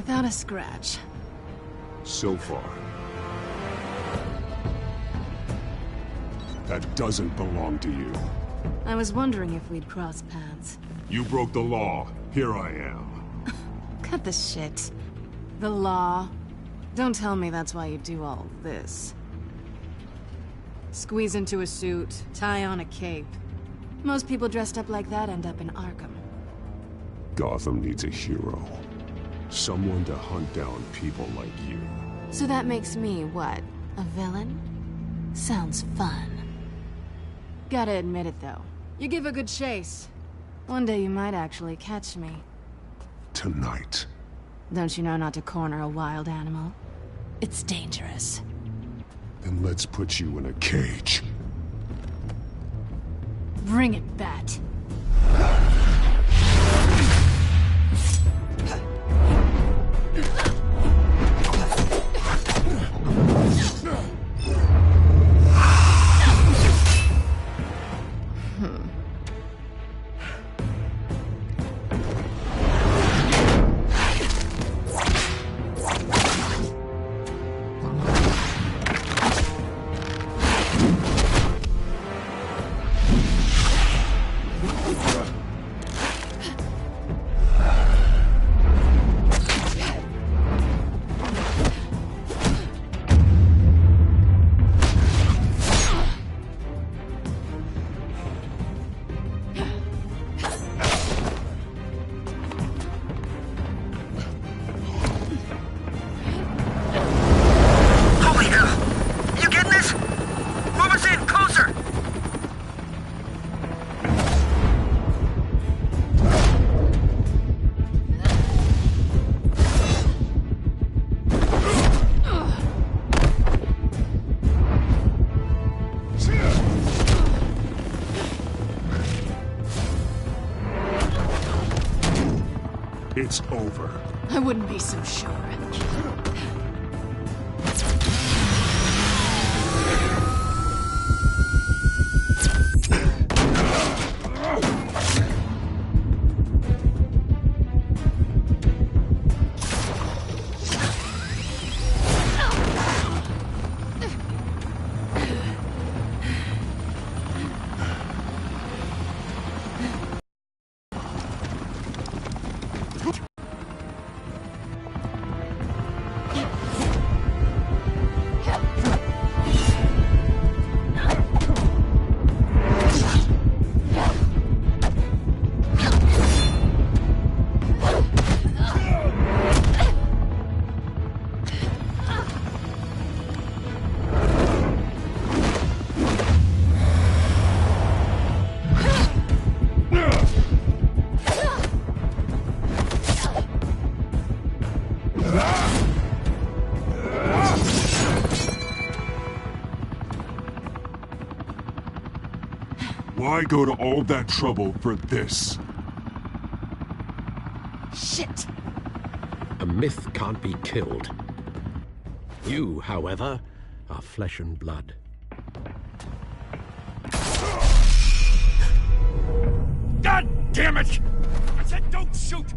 without a scratch. So far. That doesn't belong to you. I was wondering if we'd cross paths. You broke the law. Here I am. Cut the shit. The law. Don't tell me that's why you do all this. Squeeze into a suit, tie on a cape. Most people dressed up like that end up in Arkham. Gotham needs a hero. Someone to hunt down people like you. So that makes me, what, a villain? Sounds fun. Gotta admit it, though. You give a good chase. One day you might actually catch me. Tonight. Don't you know not to corner a wild animal? It's dangerous. Then let's put you in a cage. Bring it, Bat. It's over. I wouldn't be so sure. Why go to all that trouble for this? Shit! A myth can't be killed. You, however, are flesh and blood. God damn it! I said don't shoot!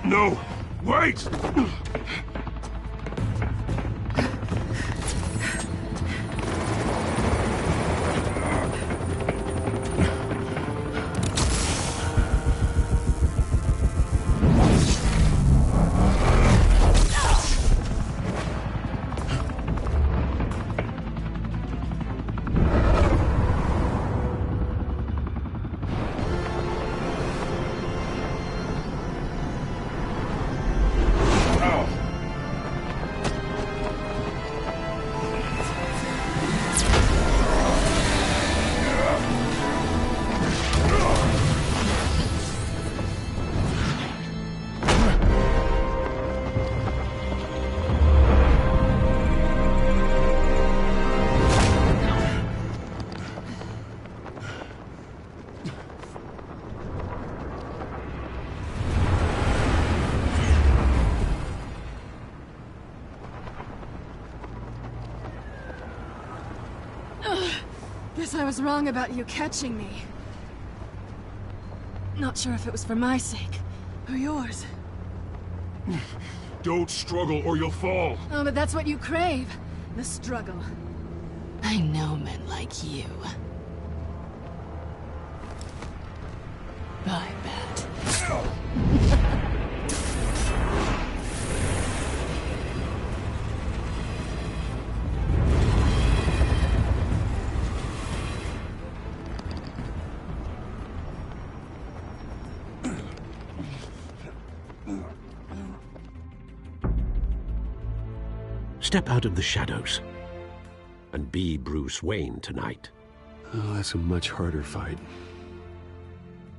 No! Wait! Guess I was wrong about you catching me. Not sure if it was for my sake, or yours. Don't struggle or you'll fall. Oh, but that's what you crave. The struggle. I know men like you. I bet. Step out of the shadows and be Bruce Wayne tonight. Oh, that's a much harder fight.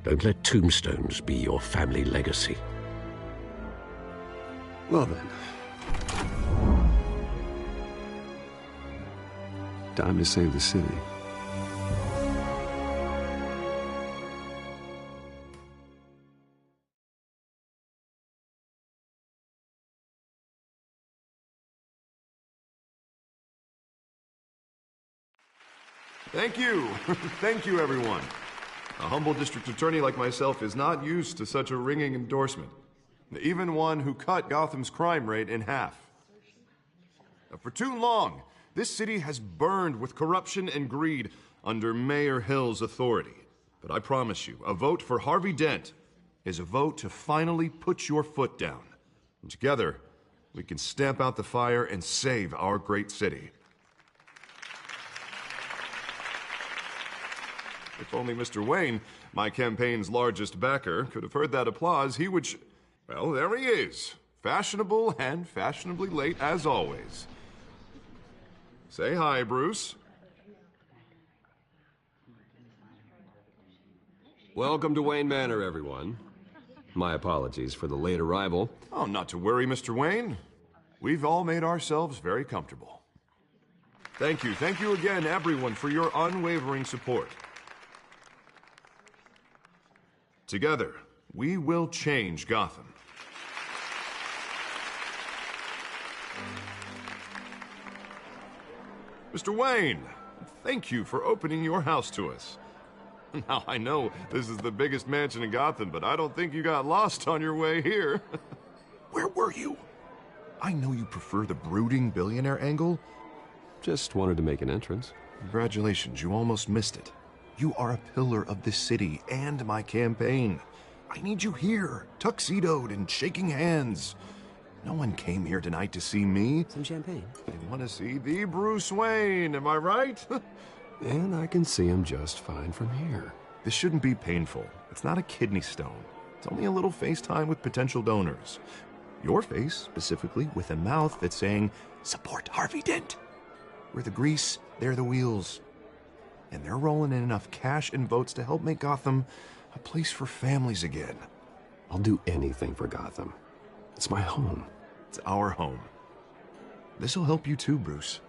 Don't let tombstones be your family legacy. Well then. Time to save the city. Thank you. Thank you, everyone. A humble district attorney like myself is not used to such a ringing endorsement. Even one who cut Gotham's crime rate in half. For too long, this city has burned with corruption and greed under Mayor Hill's authority. But I promise you, a vote for Harvey Dent is a vote to finally put your foot down. And together, we can stamp out the fire and save our great city. If only Mr. Wayne, my campaign's largest backer, could have heard that applause, he would well, there he is. Fashionable and fashionably late as always. Say hi, Bruce. Welcome to Wayne Manor, everyone. My apologies for the late arrival. Oh, not to worry, Mr. Wayne. We've all made ourselves very comfortable. Thank you again, everyone, for your unwavering support. Together, we will change Gotham. Mr. Wayne, thank you for opening your house to us. Now, I know this is the biggest mansion in Gotham, but I don't think you got lost on your way here. Where were you? I know you prefer the brooding billionaire angle. Just wanted to make an entrance. Congratulations, you almost missed it. You are a pillar of this city and my campaign. I need you here, tuxedoed and shaking hands. No one came here tonight to see me. Some champagne. They want to see the Bruce Wayne, am I right? And I can see him just fine from here. This shouldn't be painful. It's not a kidney stone. It's only a little FaceTime with potential donors. Your face, specifically, with a mouth that's saying, support Harvey Dent. We're the grease, they're the wheels. And they're rolling in enough cash and votes to help make Gotham a place for families again. I'll do anything for Gotham. It's my home. It's our home. This'll help you too, Bruce.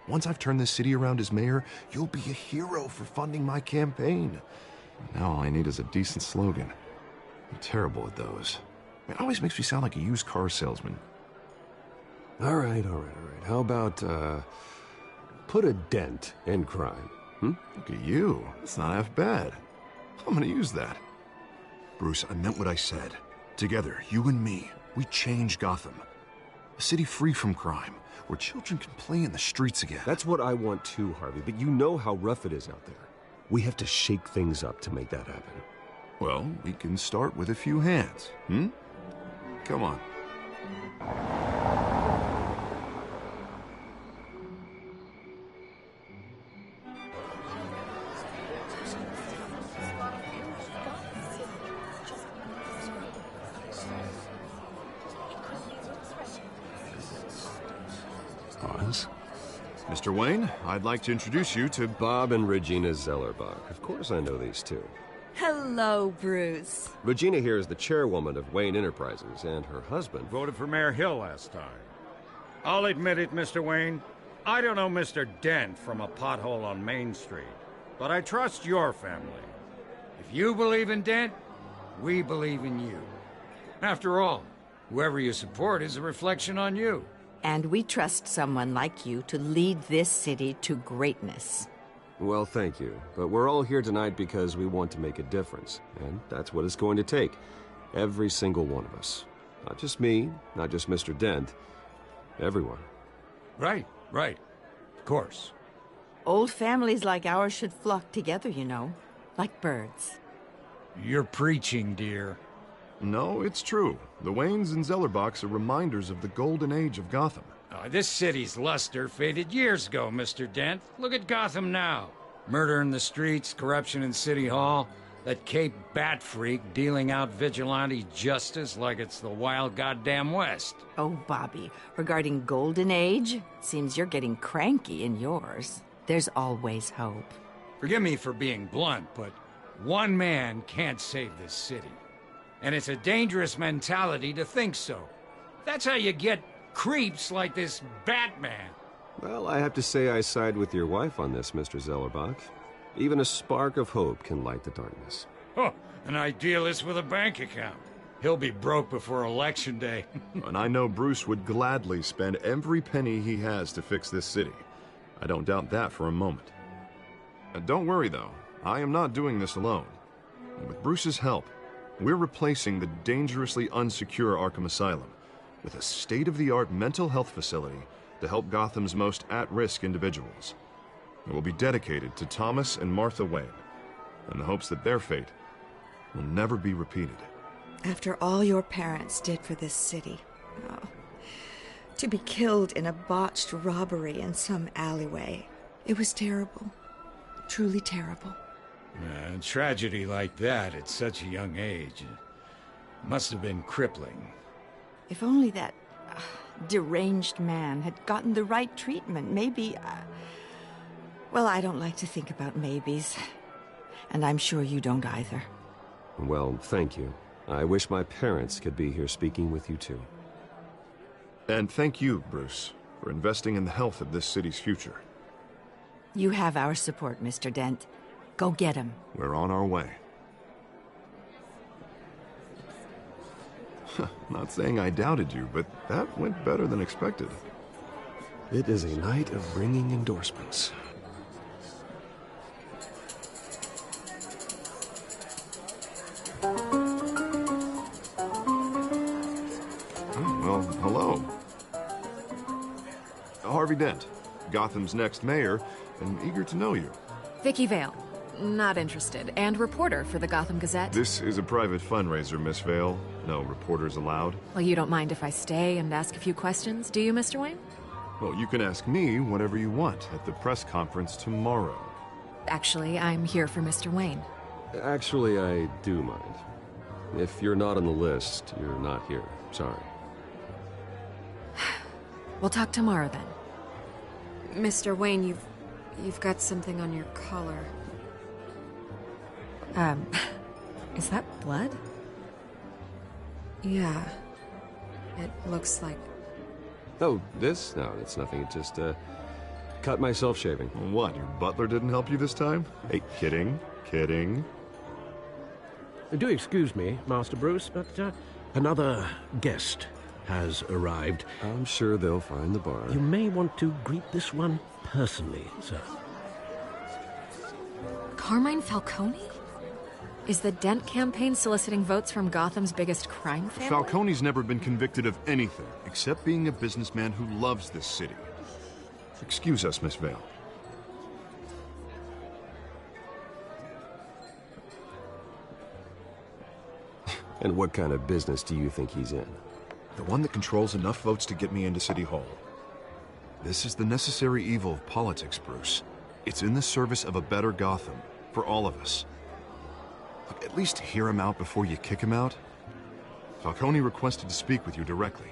Once I've turned this city around as mayor, you'll be a hero for funding my campaign. Now all I need is a decent slogan. I'm terrible at those. It always makes me sound like a used car salesman. All right. How about, put a dent in crime? Look at you. That's not half bad. I'm gonna use that. Bruce, I meant what I said. Together, you and me, we change Gotham. A city free from crime, where children can play in the streets again. That's what I want too, Harvey, but you know how rough it is out there. We have to shake things up to make that happen. Well, we can start with a few hands, Come on. Oz? Mr. Wayne, I'd like to introduce you to Bob and Regina Zellerbach. Of course I know these two. Hello, Bruce. Regina here is the chairwoman of Wayne Enterprises, and her husband... Voted for Mayor Hill last time. I'll admit it, Mr. Wayne. I don't know Mr. Dent from a pothole on Main Street, but I trust your family. If you believe in Dent, we believe in you. After all, whoever you support is a reflection on you. And we trust someone like you to lead this city to greatness. Well, thank you. But we're all here tonight because we want to make a difference. And that's what it's going to take. Every single one of us. Not just me, not just Mr. Dent. Everyone. Right. Of course. Old families like ours should flock together, you know, like birds. You're preaching, dear. No, it's true. The Waynes and Zellerbachs are reminders of the golden age of Gotham. This city's luster faded years ago, Mr. Dent. Look at Gotham now. Murder in the streets, corruption in City Hall, that Cape Bat freak dealing out vigilante justice like it's the wild goddamn West. Oh, Bobby, regarding Golden Age, seems you're getting cranky in yours. There's always hope. Forgive me for being blunt, but one man can't save this city. And it's a dangerous mentality to think so. That's how you get creeps like this Batman. Well, I have to say I side with your wife on this, Mr. Zellerbach. Even a spark of hope can light the darkness. Oh, an idealist with a bank account. He'll be broke before Election Day. And I know Bruce would gladly spend every penny he has to fix this city. I don't doubt that for a moment. Don't worry, though. I am not doing this alone. With Bruce's help, we're replacing the dangerously unsecure Arkham Asylum with a state-of-the-art mental health facility to help Gotham's most at-risk individuals. It will be dedicated to Thomas and Martha Wayne, in the hopes that their fate will never be repeated. After all your parents did for this city, to be killed in a botched robbery in some alleyway, it was terrible. Truly terrible. A tragedy like that at such a young age must have been crippling. If only that deranged man had gotten the right treatment, maybe... Well, I don't like to think about maybes. And I'm sure you don't either. Well, thank you. I wish my parents could be here speaking with you too. And thank you, Bruce, for investing in the health of this city's future. You have our support, Mr. Dent. Go get him. We're on our way. Not saying I doubted you, but that went better than expected. It is a night of ringing endorsements. Well, hello. Harvey Dent, Gotham's next mayor, and eager to know you. Vicky Vale. Not interested. And reporter for the Gotham Gazette. This is a private fundraiser, Miss Vale. No reporters allowed. Well, you don't mind if I stay and ask a few questions, do you, Mr. Wayne? Well, you can ask me whatever you want at the press conference tomorrow. Actually, I'm here for Mr. Wayne. Actually, I do mind. If you're not on the list, you're not here. Sorry. We'll talk tomorrow then. Mr. Wayne, you've got something on your collar. Is that blood? Yeah. It looks like... Oh, this? No, it's nothing. It just, cut myself shaving. What, your butler didn't help you this time? Hey, kidding. Do excuse me, Master Bruce, but another guest has arrived. I'm sure they'll find the bar. You may want to greet this one personally, sir. Carmine Falcone? Is the Dent campaign soliciting votes from Gotham's biggest crime family? Falcone's never been convicted of anything, except being a businessman who loves this city. Excuse us, Miss Vale. And what kind of business do you think he's in? The one that controls enough votes to get me into City Hall. This is the necessary evil of politics, Bruce. It's in the service of a better Gotham, for all of us. Look, at least hear him out before you kick him out. Falcone requested to speak with you directly.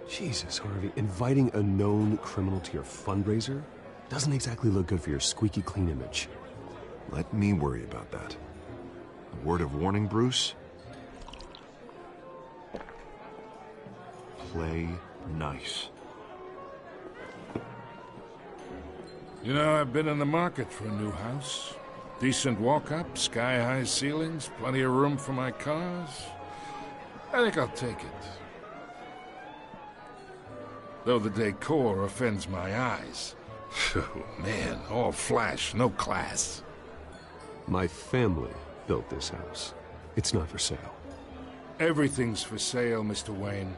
Jesus, Harvey, inviting a known criminal to your fundraiser doesn't exactly look good for your squeaky clean image. Let me worry about that. A word of warning, Bruce? Play nice. You know, I've been in the market for a new house. Decent walk-up, sky-high ceilings, plenty of room for my cars. I think I'll take it. Though the decor offends my eyes. Oh, man, all flash, no class. My family built this house. It's not for sale. Everything's for sale, Mr. Wayne.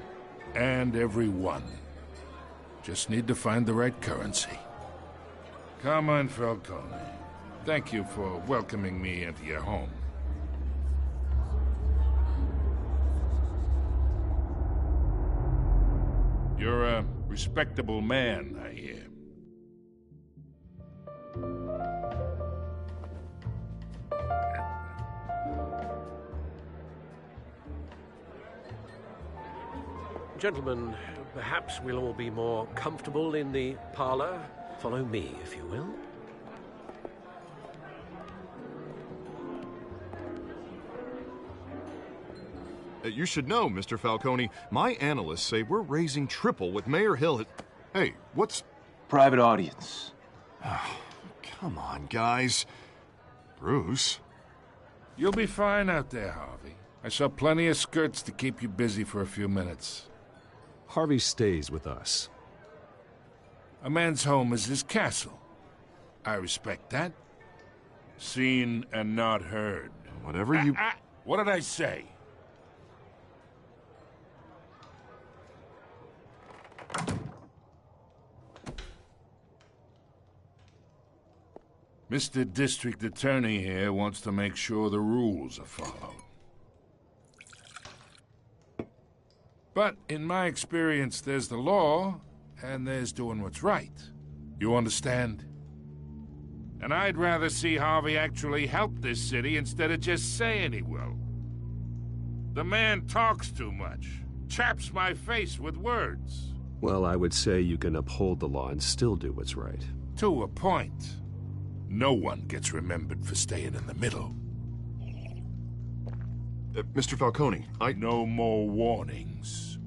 And everyone. Just need to find the right currency. Come on, Falcone. Thank you for welcoming me into your home. You're a respectable man, I hear. Gentlemen, perhaps we'll all be more comfortable in the parlor. Follow me, if you will. You should know, Mr. Falcone, my analysts say we're raising triple what Mayor Hill. Hey, what's... Private audience. Oh, come on, guys. Bruce? You'll be fine out there, Harvey. I saw plenty of skirts to keep you busy for a few minutes. Harvey stays with us. A man's home is his castle. I respect that. Seen and not heard. Whatever you... What did I say? Mr. District Attorney here wants to make sure the rules are followed. But in my experience, there's the law, and there's doing what's right. You understand? And I'd rather see Harvey actually help this city instead of just saying he will. The man talks too much, chaps my face with words. Well, I would say you can uphold the law and still do what's right. To a point. No one gets remembered for staying in the middle. Mr. Falcone, No more warnings.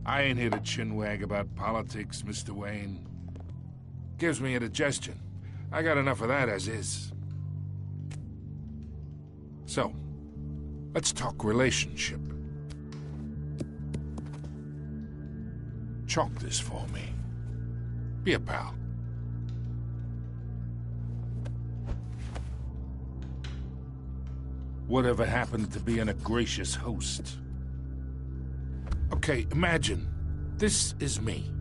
I ain't here to chinwag about politics, Mr. Wayne. Gives me indigestion. I got enough of that as is. So, let's talk relationship. Chalk this for me. Be a pal. Whatever happened to being a gracious host? Okay, imagine, this is me.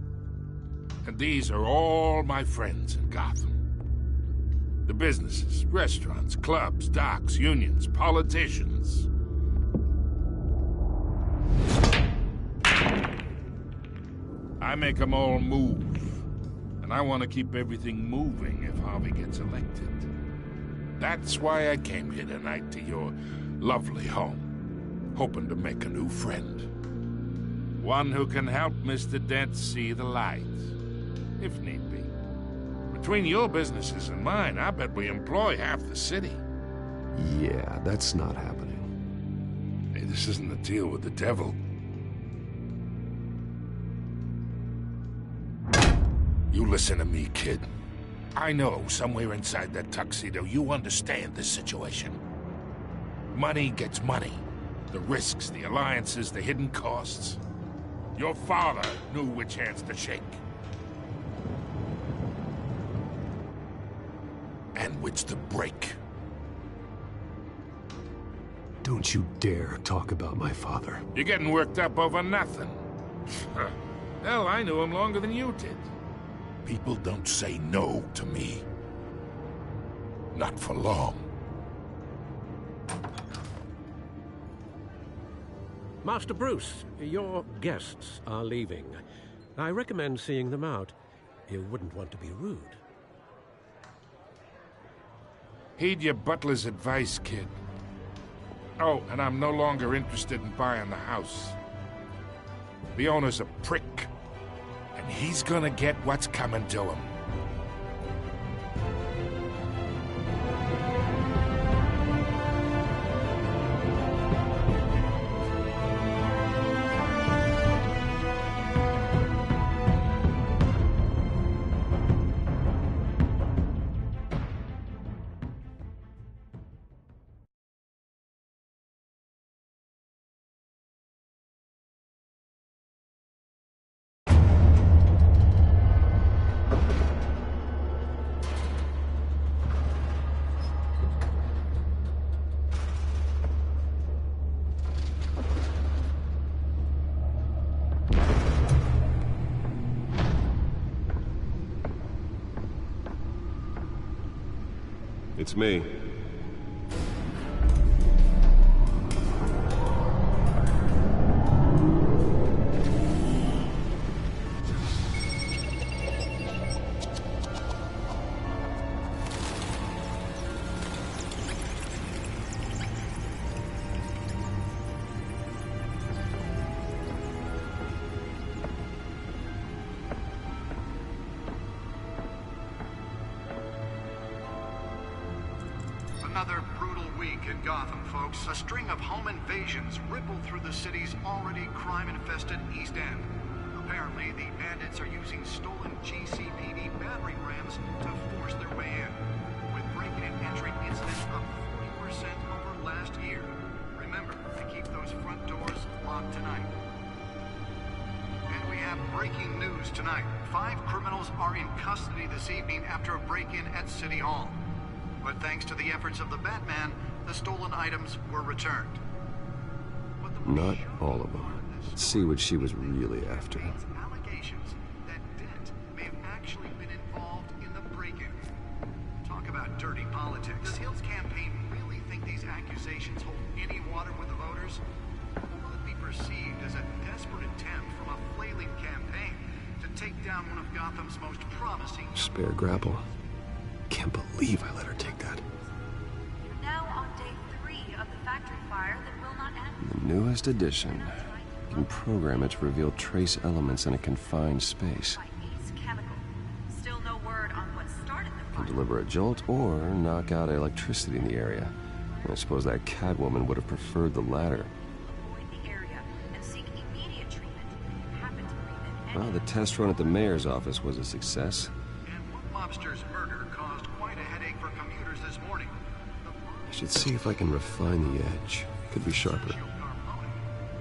And these are all my friends in Gotham. The businesses, restaurants, clubs, docks, unions, politicians. I make them all move. And I want to keep everything moving if Harvey gets elected. That's why I came here tonight to your lovely home, hoping to make a new friend. One who can help Mr. Dent see the light, if need be. Between your businesses and mine, I bet we employ half the city. Yeah, that's not happening. Hey, this isn't a deal with the devil. You listen to me, kid. I know somewhere inside that tuxedo you understand this situation. Money gets money. The risks, the alliances, the hidden costs. Your father knew which hands to shake. And which to break. Don't you dare talk about my father. You're getting worked up over nothing. Hell, I knew him longer than you did. People don't say no to me. Not for long. Master Bruce, your guests are leaving. I recommend seeing them out. You wouldn't want to be rude. Heed your butler's advice, kid. Oh, and I'm no longer interested in buying the house. The owner's a prick. And he's gonna get what's coming to him. It's me. Another brutal week in Gotham, folks. A string of home invasions rippled through the city's already crime-infested East End. Apparently, the bandits are using stolen GCPD battering rams to force their way in, with breaking and entering incidents up 40% over last year. Remember to keep those front doors locked tonight. And we have breaking news tonight. 5 criminals are in custody this evening after a break-in at City Hall. But thanks to the efforts of the Batman, the stolen items were returned. Not all of them. Let's see what she was really after. Allegations that Dent may have actually been involved in the break-in. Talk about dirty politics. Does Hill's campaign really think these accusations hold any water with the voters? Or will it be perceived as a desperate attempt from a flailing campaign to take down one of Gotham's most promising... Spare grapple. Can't believe I let her take that. Now on day 3 of the factory fire that will not end. The newest addition. You can program it to reveal trace elements in a confined space. Still no word on what started the Can deliver a jolt or knock out electricity in the area. I suppose that Catwoman would have preferred the latter. Avoid the area and seek immediate treatment if you happen to breathe in. Well, the test run at the mayor's office was a success. And one mobster's murder caused quite a headache for commuters this morning. I should see if I can refine the edge. Could be sharper.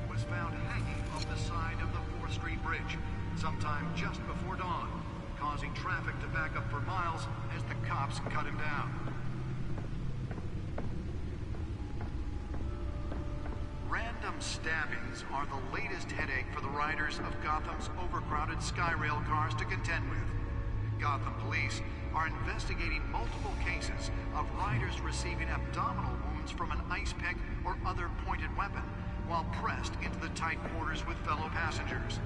Was found hanging off the side of the 4th Street Bridge sometime just before dawn, causing traffic to back up for miles as the cops cut him down. Random stabbings are the latest headache for the riders of Gotham's overcrowded Skyrail cars to contend with. Gotham police are investigating multiple cases of riders receiving abdominal wounds from an ice pick or other pointed weapon while pressed into the tight quarters with fellow passengers.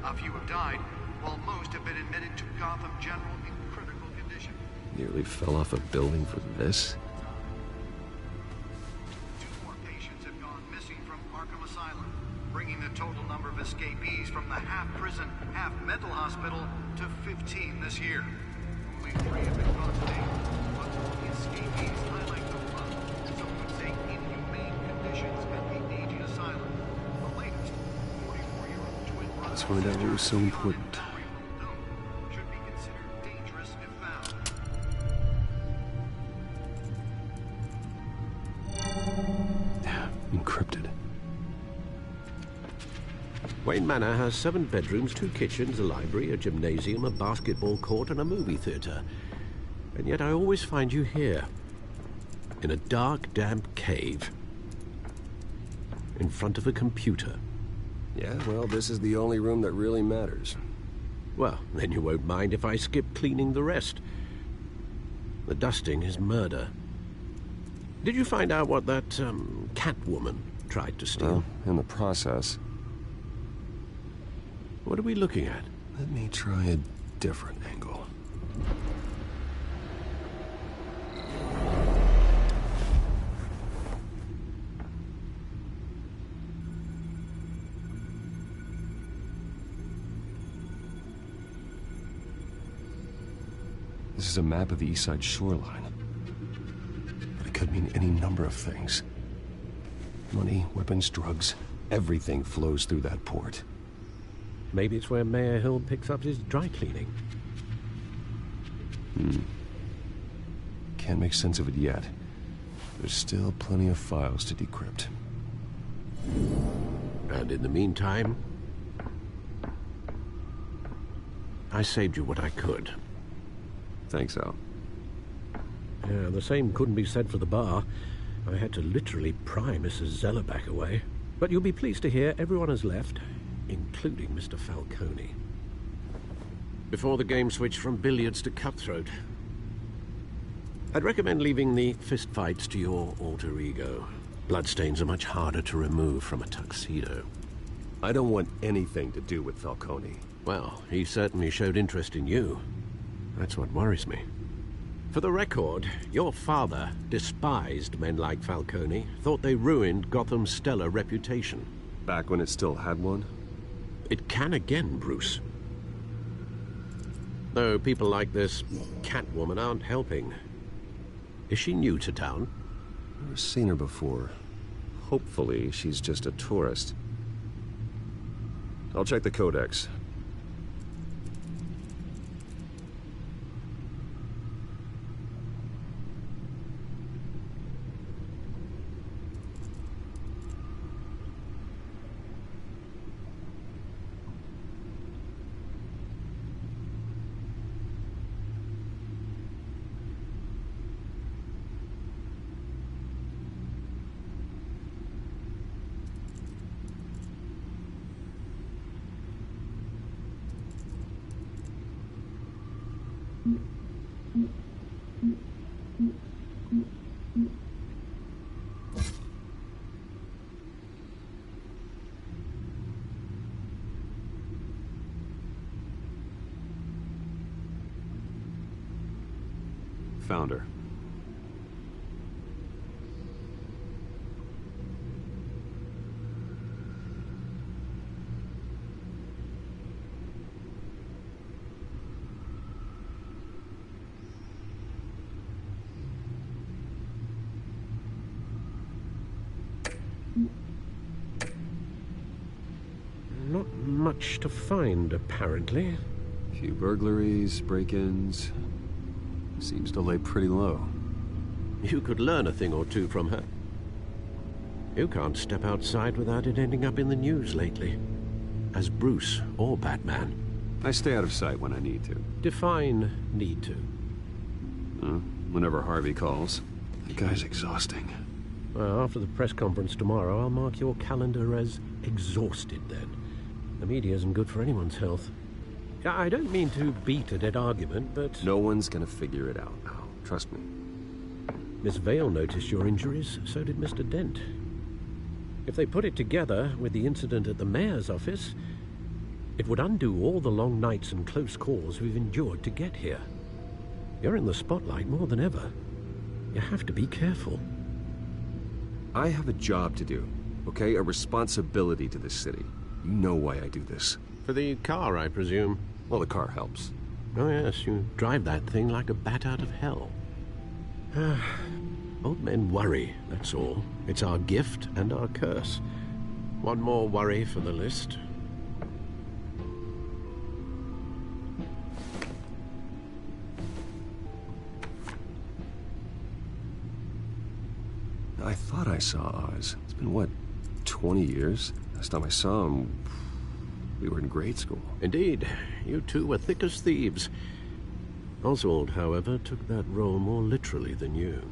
A few have died, while most have been admitted to Gotham General in critical condition. Nearly fell off a building for this. 2 more patients have gone missing from Arkham Asylum, bringing the total number of escapees from the half-prison, half-mental hospital to 15 this year. Only 3 have been caught today, but the escapees highlight the rough, some would say inhumane conditions at the aging asylum. The latest, 44-year-old twin brother... Let's find out what was so important. ...should be considered dangerous if found. Encrypted. Wayne Manor has 7 bedrooms, 2 kitchens, a library, a gymnasium, a basketball court, and a movie theater. And yet I always find you here, in a dark, damp cave, in front of a computer. Yeah, well, this is the only room that really matters. Well, then you won't mind if I skip cleaning the rest. The dusting is murder. Did you find out what that, Catwoman tried to steal? Well, in the process. What are we looking at? Let me try a different angle. This is a map of the East Side shoreline. But it could mean any number of things. Money, weapons, drugs, everything flows through that port. Maybe it's where Mayor Hill picks up his dry cleaning. Can't make sense of it yet. There's still plenty of files to decrypt. And in the meantime, I saved you what I could. Thanks, Al. Yeah, the same couldn't be said for the bar. I had to literally pry Mrs. Zellerback away. But you'll be pleased to hear everyone has left, including Mr. Falcone. Before the game switched from billiards to cutthroat. I'd recommend leaving the fistfights to your alter ego. Bloodstains are much harder to remove from a tuxedo. I don't want anything to do with Falcone. Well, he certainly showed interest in you. That's what worries me. For the record, your father despised men like Falcone, thought they ruined Gotham's stellar reputation. Back when it still had one? It can again, Bruce. Though people like this Catwoman aren't helping. Is she new to town? Never seen her before. Hopefully, she's just a tourist. I'll check the codex. Found her. Not much to find, apparently. Few burglaries, break-ins. Seems to lay pretty low. You could learn a thing or two from her. You can't step outside without it ending up in the news lately. As Bruce or Batman. I stay out of sight when I need to. Define need to. Whenever Harvey calls. The guy's exhausting. Well, after the press conference tomorrow, I'll mark your calendar as exhausted then. The media isn't good for anyone's health. I don't mean to beat a dead argument, but... No one's gonna figure it out now. Trust me. Miss Vale noticed your injuries, so did Mr. Dent. If they put it together with the incident at the mayor's office, it would undo all the long nights and close calls we've endured to get here. You're in the spotlight more than ever. You have to be careful. I have a job to do, okay? A responsibility to this city. You know why I do this. For the car, I presume. Well, the car helps. Oh yes, you drive that thing like a bat out of hell. Old men worry, that's all. It's our gift and our curse. One more worry for the list. I thought I saw Oz. It's been, what, 20 years? Last time I saw him, we were in grade school. Indeed. You two were thick as thieves. Oswald, however, took that role more literally than you.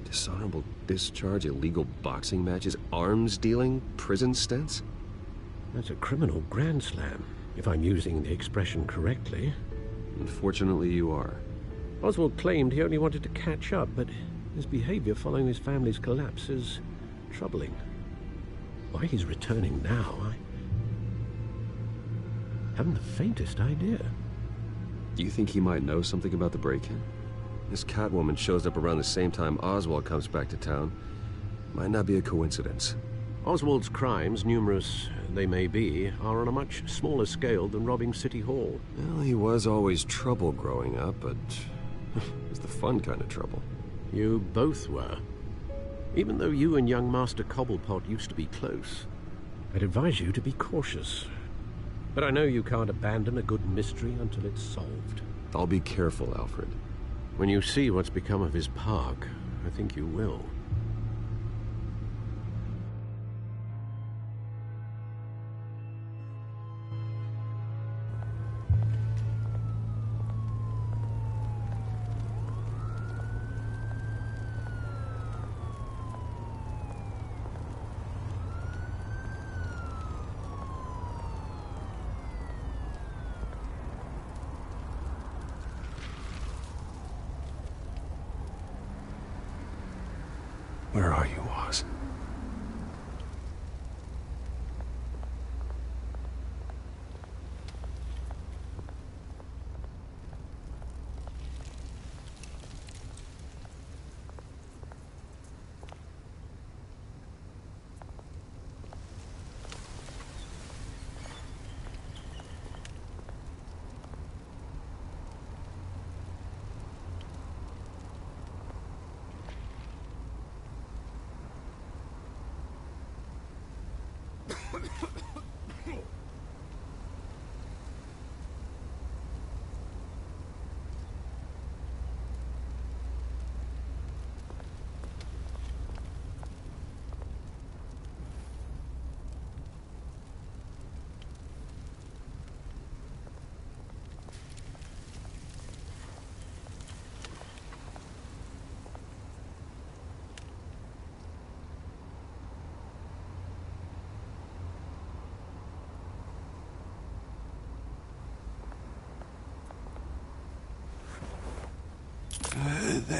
Dishonorable discharge, illegal boxing matches, arms dealing, prison stints? That's a criminal grand slam, if I'm using the expression correctly. Unfortunately, you are. Oswald claimed he only wanted to catch up, but his behavior following his family's collapse is troubling. Why he's returning now, I haven't the faintest idea. Do you think he might know something about the break-in? This Catwoman shows up around the same time Oswald comes back to town. Might not be a coincidence. Oswald's crimes, numerous they may be, are on a much smaller scale than robbing City Hall. Well, he was always trouble growing up, but it's the fun kind of trouble. You both were. Even though you and young Master Cobblepot used to be close, I'd advise you to be cautious. But I know you can't abandon a good mystery until it's solved. I'll be careful, Alfred. When you see what's become of his park, I think you will.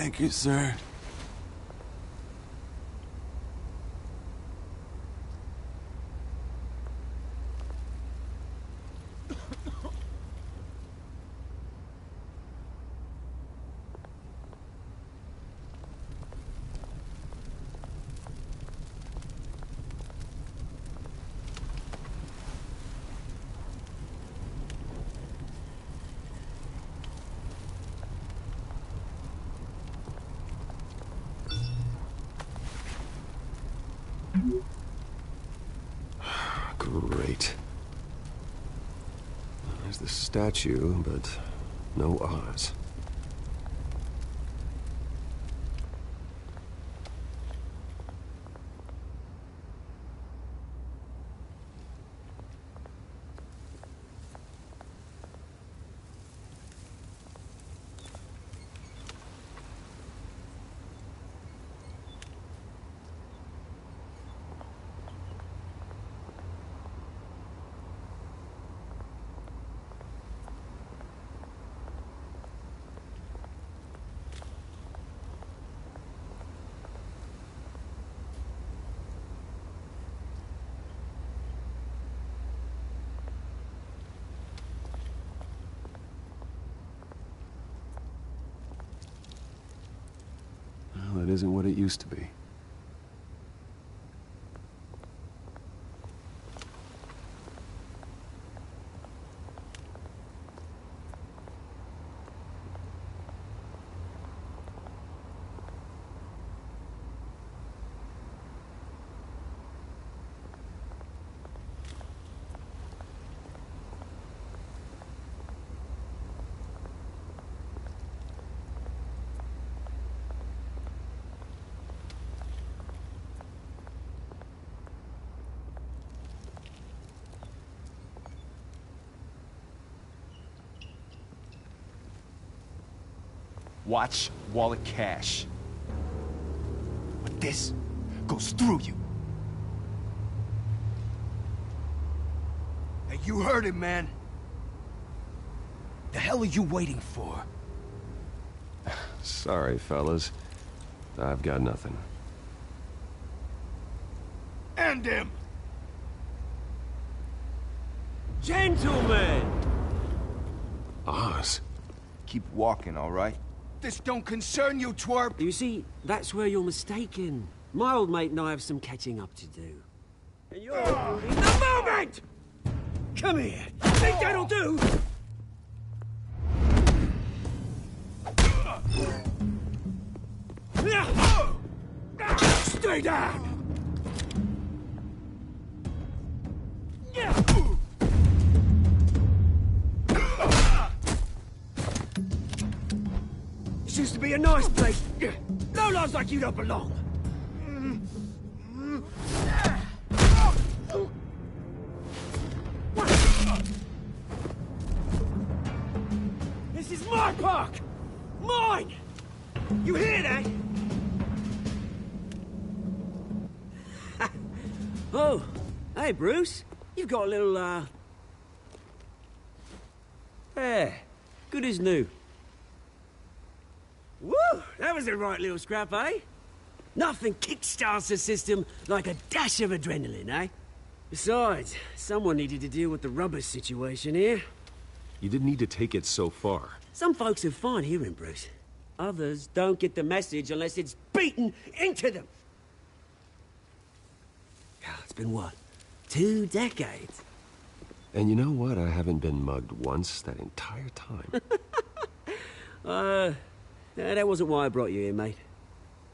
Thank you, sir. Great. There's the statue, but no Oz. Well, that isn't what it used to be. Watch wallet cash. But this goes through you. Hey, you heard it, man. The hell are you waiting for? Sorry, fellas. I've got nothing. End him! Gentlemen! Oz. Keep walking, all right? This don't concern you, twerp! You see, that's where you're mistaken. My old mate and I have some catching up to do. And you're in the moment! Come here! Think that'll do? Stay down! This used to be a nice place. No lives like you don't belong. This is my park! Mine! You hear that? Oh, hey, Bruce. You've got a little, Yeah, good as new. Woo! That was a right little scrap, eh? Nothing kickstarts the system like a dash of adrenaline, eh? Besides, someone needed to deal with the rubber situation here. You didn't need to take it so far. Some folks are fine hearing, Bruce. Others don't get the message unless it's beaten into them. It's been, what, 2 decades? And you know what? I haven't been mugged once that entire time. That wasn't why I brought you here, mate.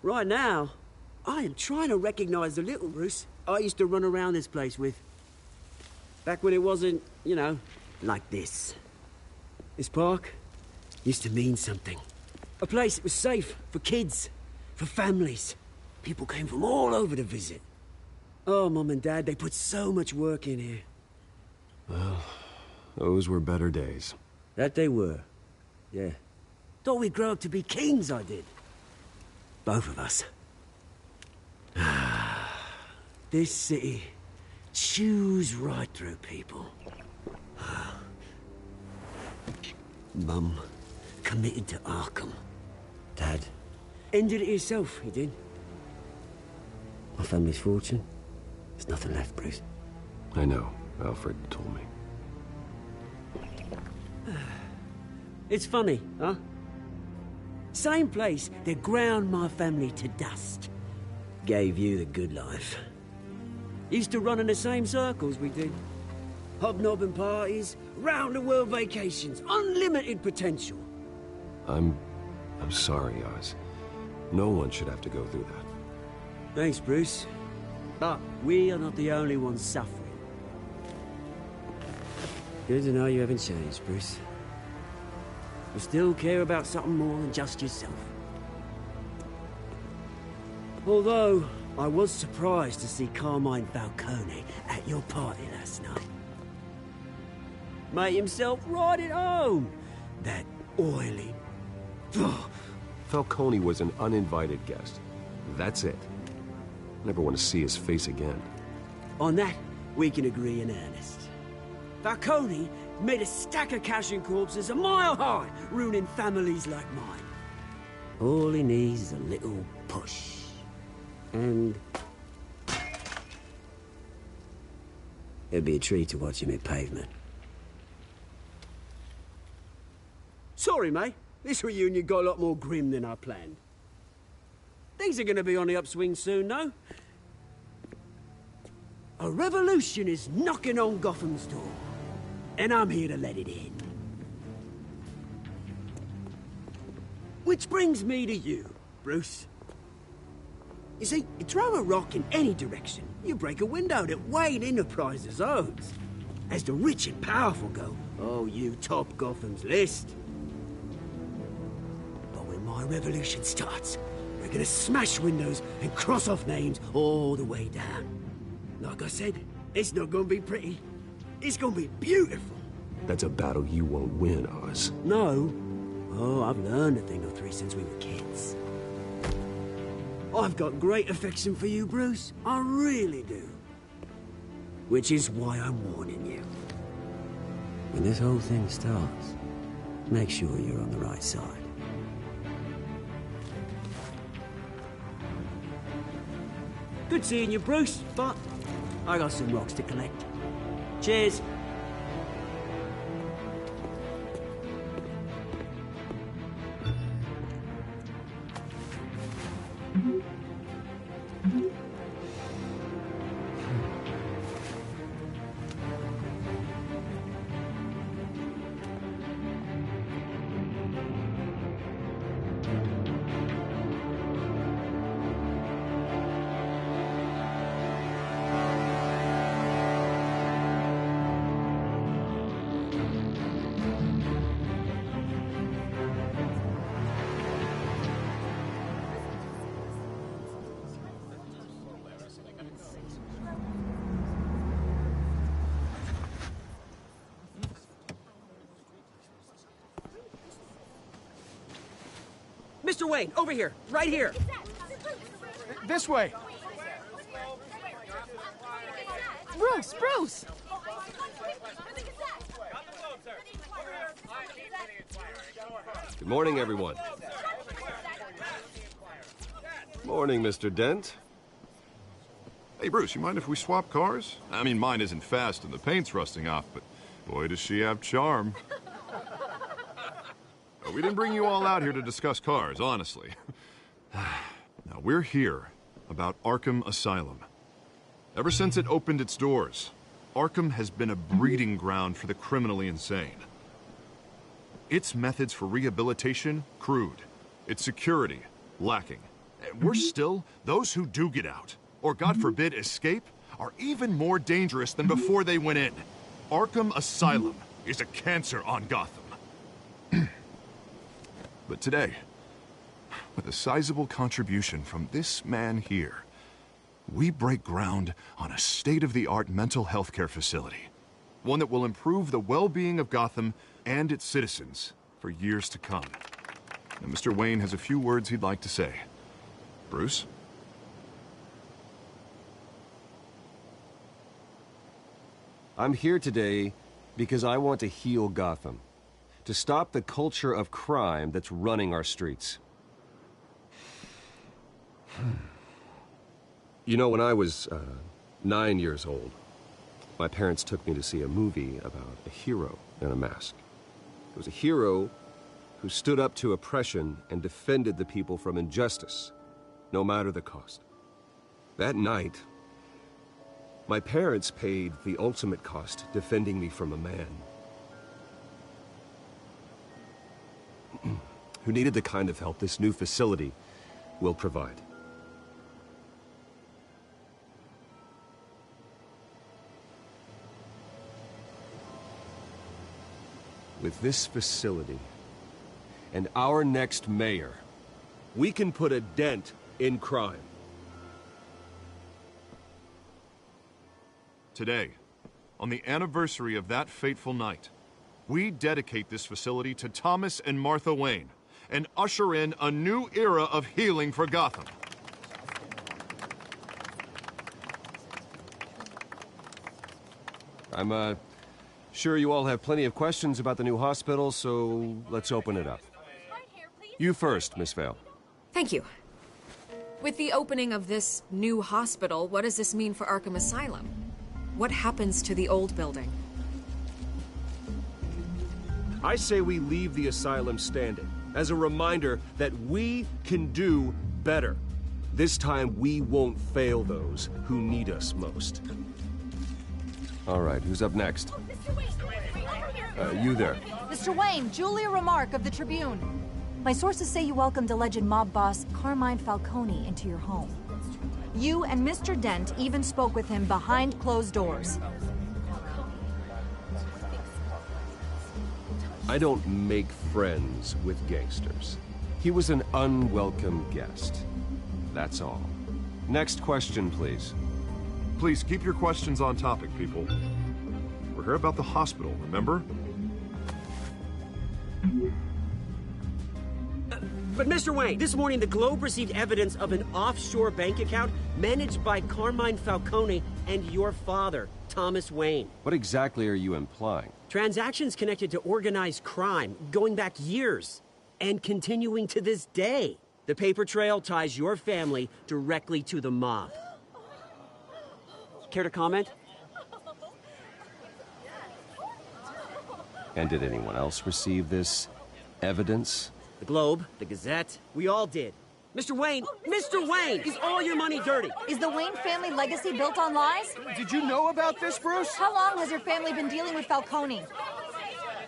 Right now, I am trying to recognize the little Bruce I used to run around this place with. Back when it wasn't, you know, like this. This park used to mean something. A place that was safe for kids, for families. People came from all over to visit. Oh, Mum and Dad, they put so much work in here. Well, those were better days. That they were. Yeah. Thought we'd grow up to be kings, I did. Both of us. This city chews right through people. Mum committed to Arkham. Dad Ended it yourself, he did. My family's fortune. There's nothing left, Bruce. I know. Alfred told me. It's funny, huh? Same place that ground my family to dust. Gave you the good life. Used to run in the same circles we did. Hobnobbing parties, round-the-world vacations, unlimited potential. I'm sorry, Oz. No one should have to go through that. Thanks, Bruce. But we are not the only ones suffering. Good to know you haven't changed, Bruce. You still care about something more than just yourself. Although, I was surprised to see Carmine Falcone at your party last night. Made himself right at home. That oily... Falcone was an uninvited guest. That's it. Never want to see his face again. On that, we can agree in earnest. Falcone made a stack of cashing corpses a mile high, ruining families like mine. All he needs is a little push. And... it'd be a treat to watch him hit pavement. Sorry, mate. This reunion got a lot more grim than I planned. Things are gonna be on the upswing soon, no? A revolution is knocking on Gotham's door. And I'm here to let it in. Which brings me to you, Bruce. You see, you throw a rock in any direction, you break a window that Wayne Enterprises owns. As the rich and powerful go, oh, you top Gotham's list. But when my revolution starts, we're gonna smash windows and cross off names all the way down. Like I said, it's not gonna be pretty. It's gonna be beautiful. That's a battle you won't win, Oz. No. Oh, I've learned a thing or three since we were kids. I've got great affection for you, Bruce. I really do. Which is why I'm warning you. When this whole thing starts, make sure you're on the right side. Good seeing you, Bruce, but I got some rocks to collect. Cheers. Mr. Wayne, over here, right here. This way. Bruce, Bruce! Good morning, everyone. Morning, Mr. Dent. Hey, Bruce, you mind if we swap cars? I mean, mine isn't fast and the paint's rusting off, but boy, does she have charm. We didn't bring you all out here to discuss cars, honestly. Now, we're here about Arkham Asylum. Ever since it opened its doors, Arkham has been a breeding ground for the criminally insane. Its methods for rehabilitation, crude. Its security, lacking. And worse still, those who do get out, or God forbid, escape, are even more dangerous than before they went in. Arkham Asylum is a cancer on Gotham. But today, with a sizable contribution from this man here, we break ground on a state-of-the-art mental health care facility. One that will improve the well-being of Gotham and its citizens for years to come. And Mr. Wayne has a few words he'd like to say. Bruce? I'm here today because I want to heal Gotham. To stop the culture of crime that's running our streets. You know, when I was 9 years old, my parents took me to see a movie about a hero in a mask. It was a hero who stood up to oppression and defended the people from injustice, no matter the cost. That night, my parents paid the ultimate cost defending me from a man who needed the kind of help this new facility will provide. With this facility and our next mayor, we can put a dent in crime. Today, on the anniversary of that fateful night, we dedicate this facility to Thomas and Martha Wayne and usher in a new era of healing for Gotham. I'm sure you all have plenty of questions about the new hospital, so let's open it up. You first, Miss Vale. Thank you. With the opening of this new hospital, what does this mean for Arkham Asylum? What happens to the old building? I say we leave the asylum standing as a reminder that we can do better. This time we won't fail those who need us most. All right, who's up next? You there. Mr. Wayne, Julia Remark of the Tribune. My sources say you welcomed alleged mob boss Carmine Falcone into your home. You and Mr. Dent even spoke with him behind closed doors. I don't make friends with gangsters. He was an unwelcome guest. That's all. Next question, please. Please keep your questions on topic, people. We're here about the hospital, remember? But Mr. Wayne, this morning the Globe received evidence of an offshore bank account managed by Carmine Falcone and your father, Thomas Wayne. What exactly are you implying? Transactions connected to organized crime, going back years, and continuing to this day. The paper trail ties your family directly to the mob. Care to comment? And did anyone else receive this evidence? The Globe, the Gazette, we all did. Mr. Wayne, Mr. Wayne, is all your money dirty? Is the Wayne family legacy built on lies? Did you know about this, Bruce? How long has your family been dealing with Falcone?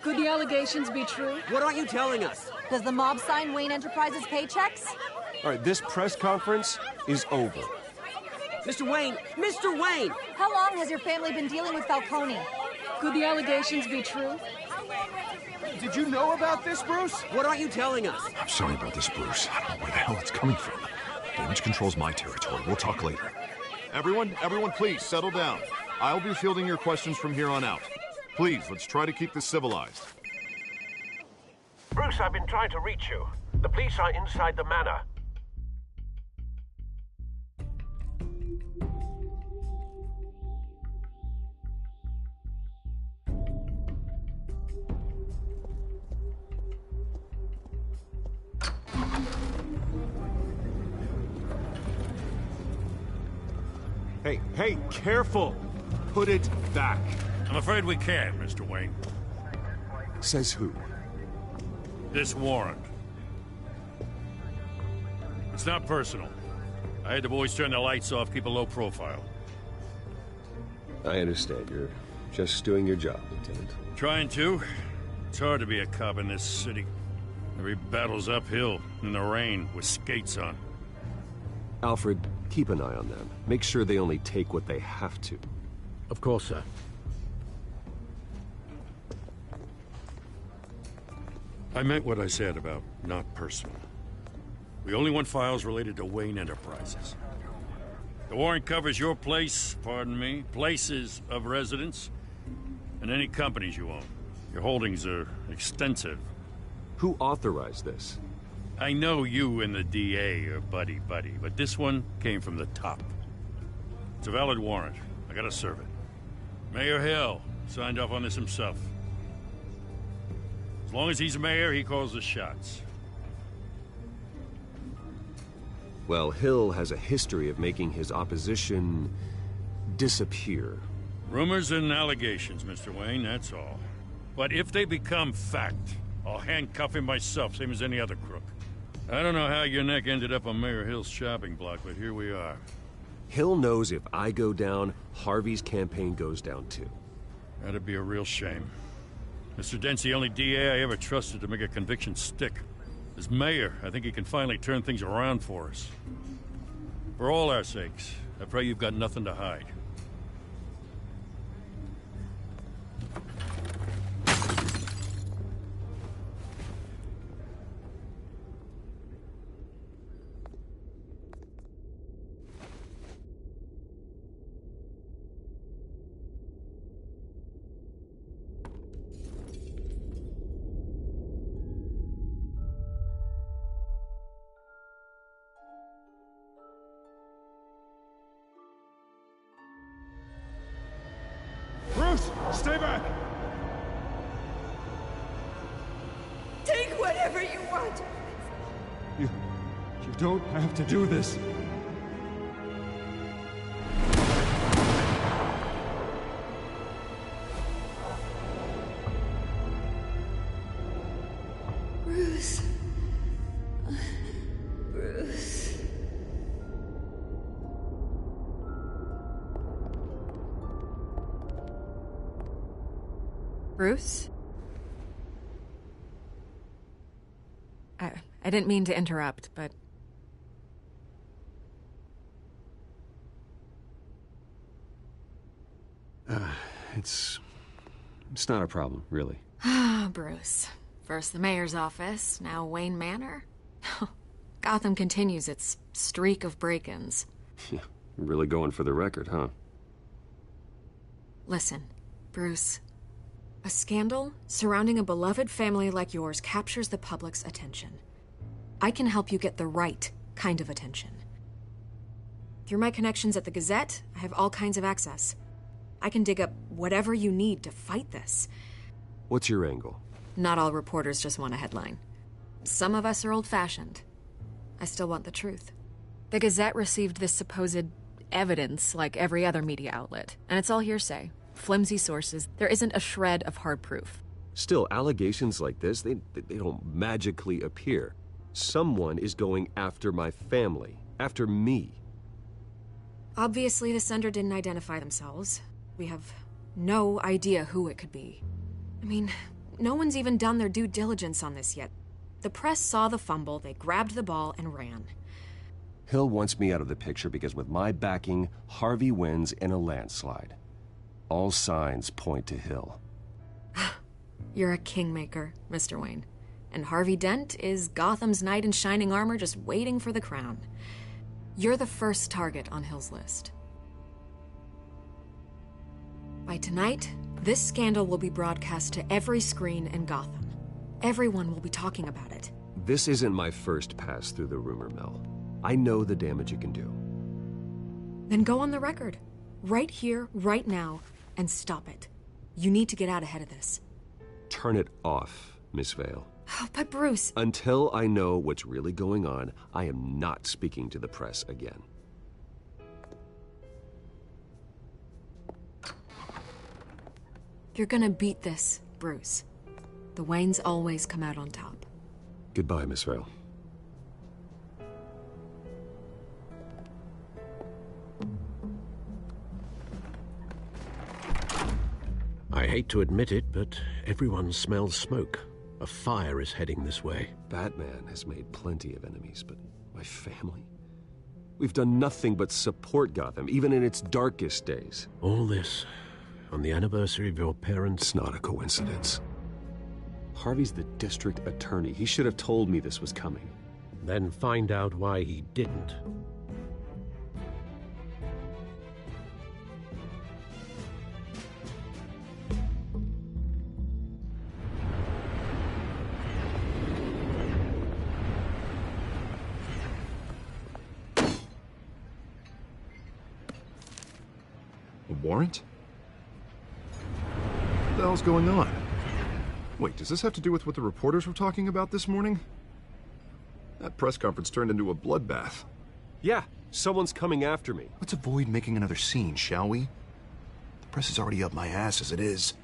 Could the allegations be true? What aren't you telling us? Does the mob sign Wayne Enterprises paychecks? All right, this press conference is over. Mr. Wayne, Mr. Wayne! How long has your family been dealing with Falcone? Could the allegations be true? Did you know about this, Bruce? What aren't you telling us? I'm sorry about this, Bruce. I don't know where the hell it's coming from. Damage control's my territory. We'll talk later. Everyone, please, settle down. I'll be fielding your questions from here on out. Please, let's try to keep this civilized. Bruce, I've been trying to reach you. The police are inside the manor. Hey, careful! Put it back. I'm afraid we can't, Mr. Wayne. Says who? This warrant. It's not personal. I had the boys turn the lights off, keep a low profile. I understand. You're just doing your job, Lieutenant. Trying to. It's hard to be a cop in this city. Every battle's uphill, in the rain, with skates on. Alfred, keep an eye on them. Make sure they only take what they have to. Of course, sir. I meant what I said about not personal. We only want files related to Wayne Enterprises. The warrant covers your place, pardon me, places of residence, and any companies you own. Your holdings are extensive. Who authorized this? I know you and the DA are buddy-buddy, but this one came from the top. It's a valid warrant. I gotta serve it. Mayor Hill signed off on this himself. As long as he's mayor, he calls the shots. Well, Hill has a history of making his opposition disappear. Rumors and allegations, Mr. Wayne, that's all. But if they become fact, I'll handcuff him myself, same as any other crook. I don't know how your neck ended up on Mayor Hill's shopping block, but here we are. Hill knows if I go down, Harvey's campaign goes down too. That'd be a real shame. Mr. Dent's the only DA I ever trusted to make a conviction stick. As mayor, I think he can finally turn things around for us. For all our sakes, I pray you've got nothing to hide. Bruce, stay back! Take whatever you want. You don't have to do this. Bruce. Bruce. Bruce? I didn't mean to interrupt, but... It's not a problem, really. Ah, Bruce. First the mayor's office, now Wayne Manor. Gotham continues its streak of break-ins. Yeah, really going for the record, huh? Listen, Bruce. A scandal surrounding a beloved family like yours captures the public's attention. I can help you get the right kind of attention. Through my connections at the Gazette, I have all kinds of access. I can dig up whatever you need to fight this. What's your angle? Not all reporters just want a headline. Some of us are old-fashioned. I still want the truth. The Gazette received this supposed evidence like every other media outlet, and it's all hearsay. Flimsy sources. There isn't a shred of hard proof. Still, allegations like this, they don't magically appear. Someone is going after my family, after me. Obviously, the sender didn't identify themselves. We have no idea who it could be. I mean, no one's even done their due diligence on this yet. The press saw the fumble, they grabbed the ball and ran. Hill wants me out of the picture because with my backing, Harvey wins in a landslide. All signs point to Hill. You're a kingmaker, Mr. Wayne. And Harvey Dent is Gotham's knight in shining armor just waiting for the crown. You're the first target on Hill's list. By tonight, this scandal will be broadcast to every screen in Gotham. Everyone will be talking about it. This isn't my first pass through the rumor mill. I know the damage it can do. Then go on the record. Right here, right now, and stop it. You need to get out ahead of this. Turn it off, Miss Vale. Oh, but Bruce... Until I know what's really going on, I am not speaking to the press again. You're gonna beat this, Bruce. The Waynes always come out on top. Goodbye, Miss Vale. I hate to admit it, but everyone smells smoke. A fire is heading this way. Batman has made plenty of enemies, but my family? We've done nothing but support Gotham, even in its darkest days. All this on the anniversary of your parents'... It's not a coincidence. Harvey's the district attorney. He should have told me this was coming. Then find out why he didn't. A warrant? What the hell's going on? Wait, does this have to do with what the reporters were talking about this morning? That press conference turned into a bloodbath. Yeah, someone's coming after me. Let's avoid making another scene, shall we? The press is already up my ass as it is.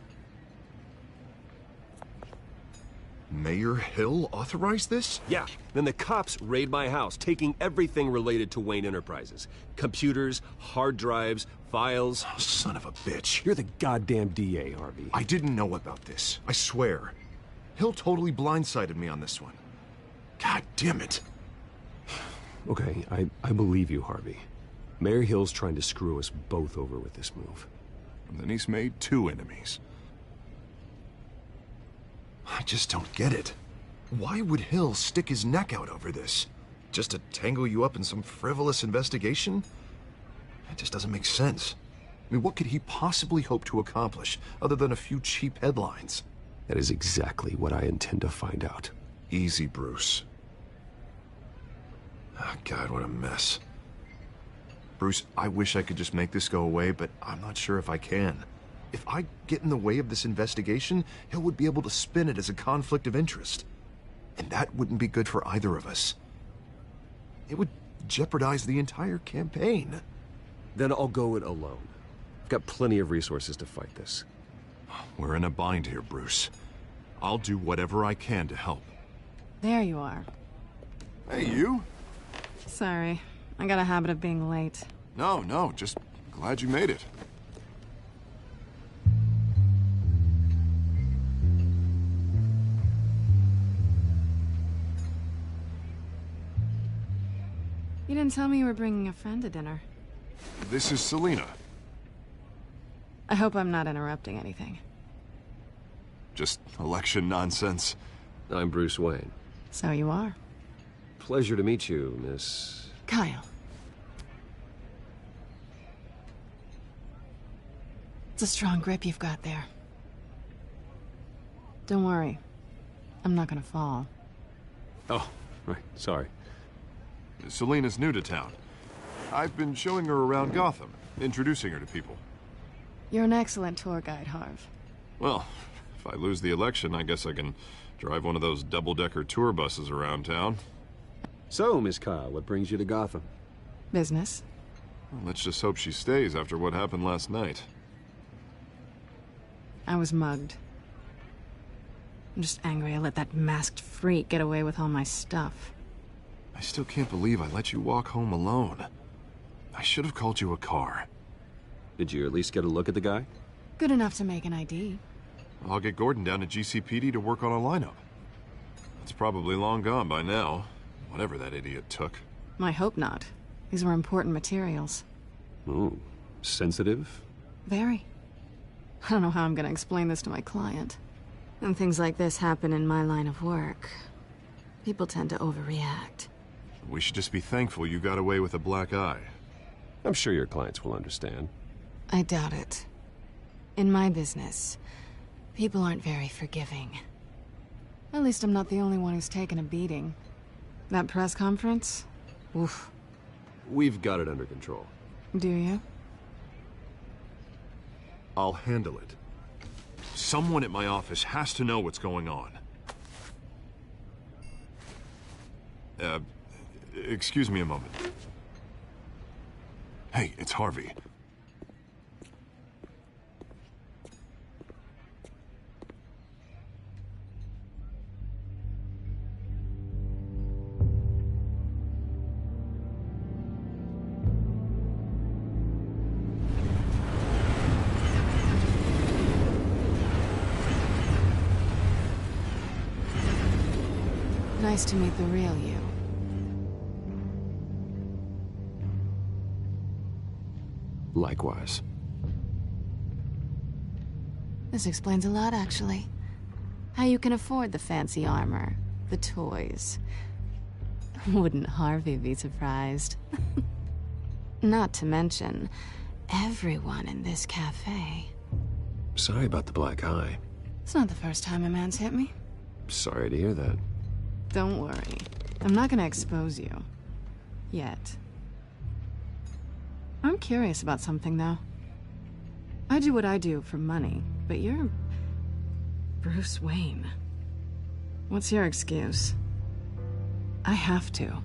Mayor Hill authorized this? Yeah, then the cops raid my house, taking everything related to Wayne Enterprises. Computers, hard drives, files. Oh, son of a bitch. You're the goddamn DA, Harvey. I didn't know about this. I swear. Hill totally blindsided me on this one. God damn it. Okay, I believe you, Harvey. Mayor Hill's trying to screw us both over with this move. And then he's made 2 enemies. I just don't get it. Why would Hill stick his neck out over this? Just to tangle you up in some frivolous investigation? It just doesn't make sense. I mean, what could he possibly hope to accomplish other than a few cheap headlines? That is exactly what I intend to find out. Easy, Bruce. Oh, God, what a mess. Bruce, I wish I could just make this go away, but I'm not sure if I can. If I get in the way of this investigation, Hill would be able to spin it as a conflict of interest. And that wouldn't be good for either of us. It would jeopardize the entire campaign. Then I'll go it alone. I've got plenty of resources to fight this. We're in a bind here, Bruce. I'll do whatever I can to help. There you are. Hey, you? Sorry. I got a habit of being late. No, just glad you made it. You didn't tell me you were bringing a friend to dinner. This is Selina. I hope I'm not interrupting anything. Just election nonsense. I'm Bruce Wayne. So you are. Pleasure to meet you, Miss... Kyle. It's a strong grip you've got there. Don't worry. I'm not gonna fall. Oh, right. Sorry. Selina's new to town. I've been showing her around Gotham, introducing her to people. You're an excellent tour guide, Harv. Well, if I lose the election, I guess I can drive one of those double-decker tour buses around town. So, Miss Kyle, what brings you to Gotham? Business. Well, let's just hope she stays after what happened last night. I was mugged. I'm just angry I let that masked freak get away with all my stuff. I still can't believe I let you walk home alone. I should have called you a car. Did you at least get a look at the guy? Good enough to make an ID. I'll get Gordon down to GCPD to work on a lineup. It's probably long gone by now, whatever that idiot took. I hope not. These were important materials. Ooh, sensitive? Very. I don't know how I'm gonna explain this to my client. And things like this happen in my line of work. People tend to overreact. We should just be thankful you got away with a black eye. I'm sure your clients will understand. I doubt it. In my business, people aren't very forgiving. At least I'm not the only one who's taken a beating. That press conference? Oof. We've got it under control. Do you? I'll handle it. Someone at my office has to know what's going on. Excuse me a moment. Hey, it's Harvey. Nice to meet the real you. Likewise. This explains a lot, actually. How you can afford the fancy armor, the toys. Wouldn't Harvey be surprised? Not to mention, everyone in this cafe. Sorry about the black eye. It's not the first time a man's hit me. Sorry to hear that. Don't worry. I'm not gonna expose you. Yet. I'm curious about something, though. I do what I do for money, but you're... Bruce Wayne. What's your excuse? I have to.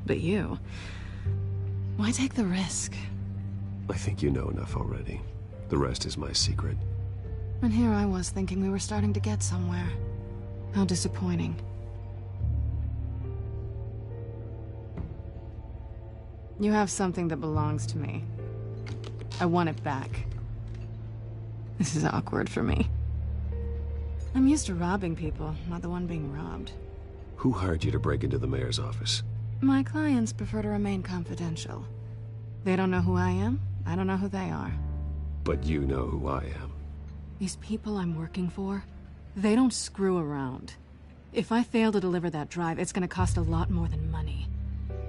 But you... Why take the risk? I think you know enough already. The rest is my secret. And here I was thinking we were starting to get somewhere. How disappointing. You have something that belongs to me. I want it back. This is awkward for me. I'm used to robbing people, not the one being robbed. Who hired you to break into the mayor's office? My clients prefer to remain confidential. They don't know who I am, I don't know who they are. But you know who I am. These people I'm working for, they don't screw around. If I fail to deliver that drive, it's gonna cost a lot more than money.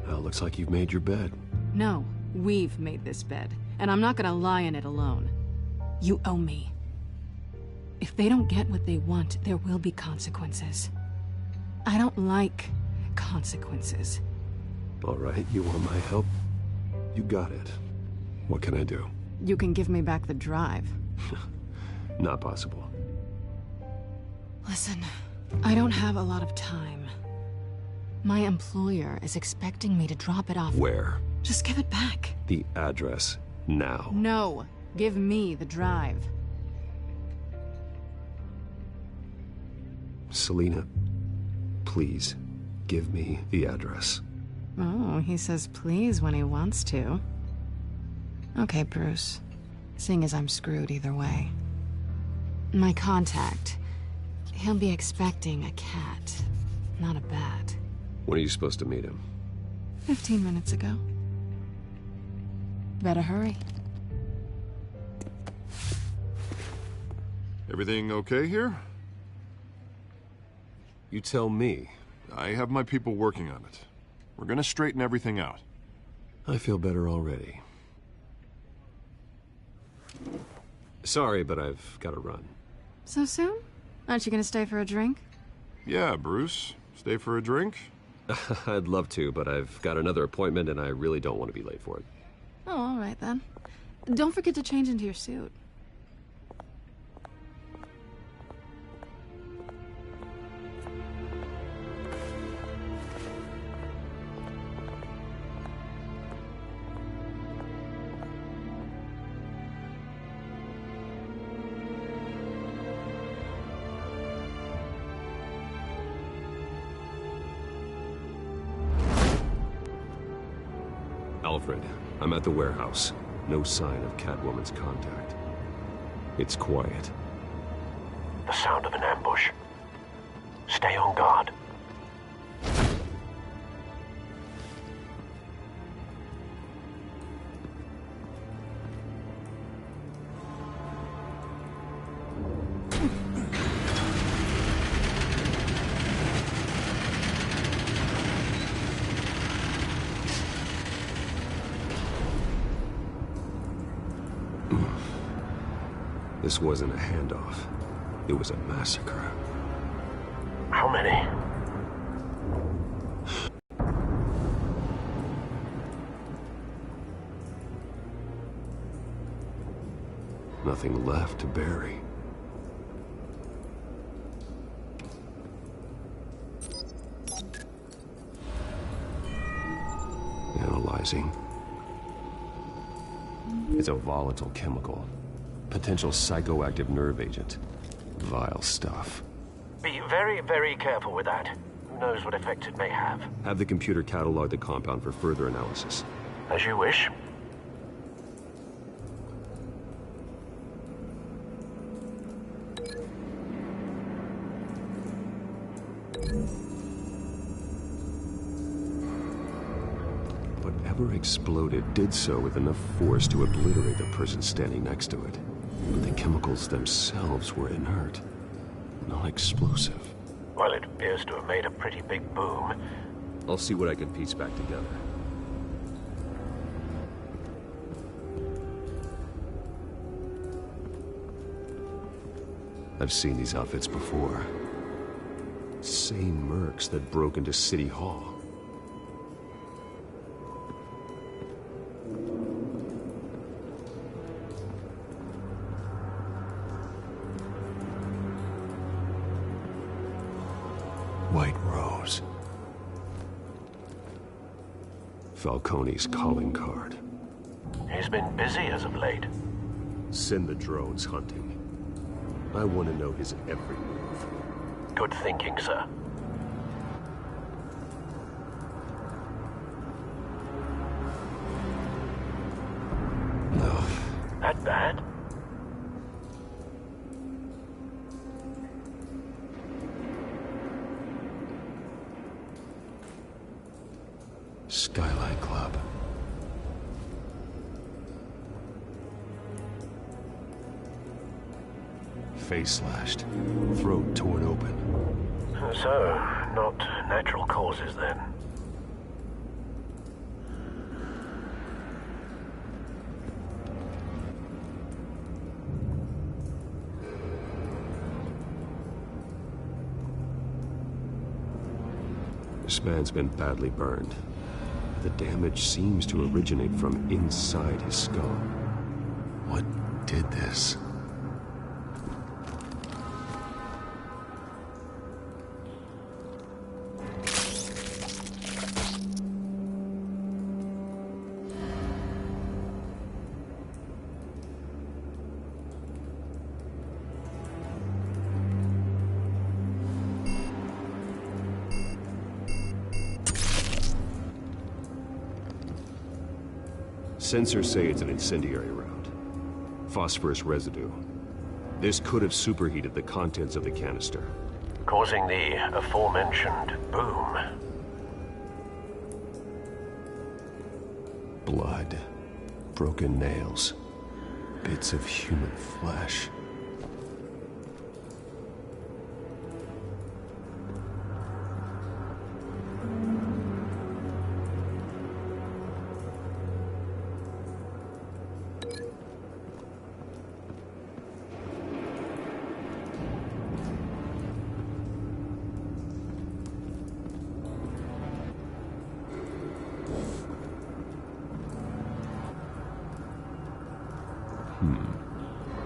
Well, looks like you've made your bed. No, we've made this bed, and I'm not gonna lie in it alone. You owe me. If they don't get what they want, there will be consequences. I don't like consequences. All right, you want my help? You got it. What can I do? You can give me back the drive. Not possible. Listen, I don't have a lot of time. My employer is expecting me to drop it off. Where? Just give it back. The address, now. No, give me the drive. Selina, please, give me the address. Oh, he says please when he wants to. Okay, Bruce. Seeing as I'm screwed either way. My contact. He'll be expecting a cat, not a bat. When are you supposed to meet him? 15 minutes ago. Better hurry. Everything okay here? You tell me. I have my people working on it. We're gonna straighten everything out. I feel better already. Sorry, but I've got to run. So soon? Aren't you gonna stay for a drink? Yeah, Bruce. Stay for a drink? I'd love to, but I've got another appointment and I really don't want to be late for it. Oh, all right then. Don't forget to change into your suit. Alfred, I'm at the warehouse. No sign of Catwoman's contact. It's quiet. The sound of an ambush. Stay on guard. This wasn't a handoff. It was a massacre. How many? Nothing left to bury. Analyzing. It's a volatile chemical. Potential psychoactive nerve agent. Vile stuff. Be very, very careful with that. Who knows what effect it may have. Have the computer catalog the compound for further analysis. As you wish. Whatever exploded did so with enough force to obliterate the person standing next to it. But the chemicals themselves were inert, not explosive. Well, it appears to have made a pretty big boom. I'll see what I can piece back together. I've seen these outfits before. Same mercs that broke into City Hall. White Rose. Falcone's calling card. He's been busy as of late. Send the drones hunting. I want to know his every move. Good thinking, sir. No. That bad? Skylight Club. Face slashed, throat torn open. So, not natural causes then. This man's been badly burned. The damage seems to originate from inside his skull. What did this? Sensors say it's an incendiary round. Phosphorus residue. This could have superheated the contents of the canister, causing the aforementioned boom. Blood. Broken nails. Bits of human flesh.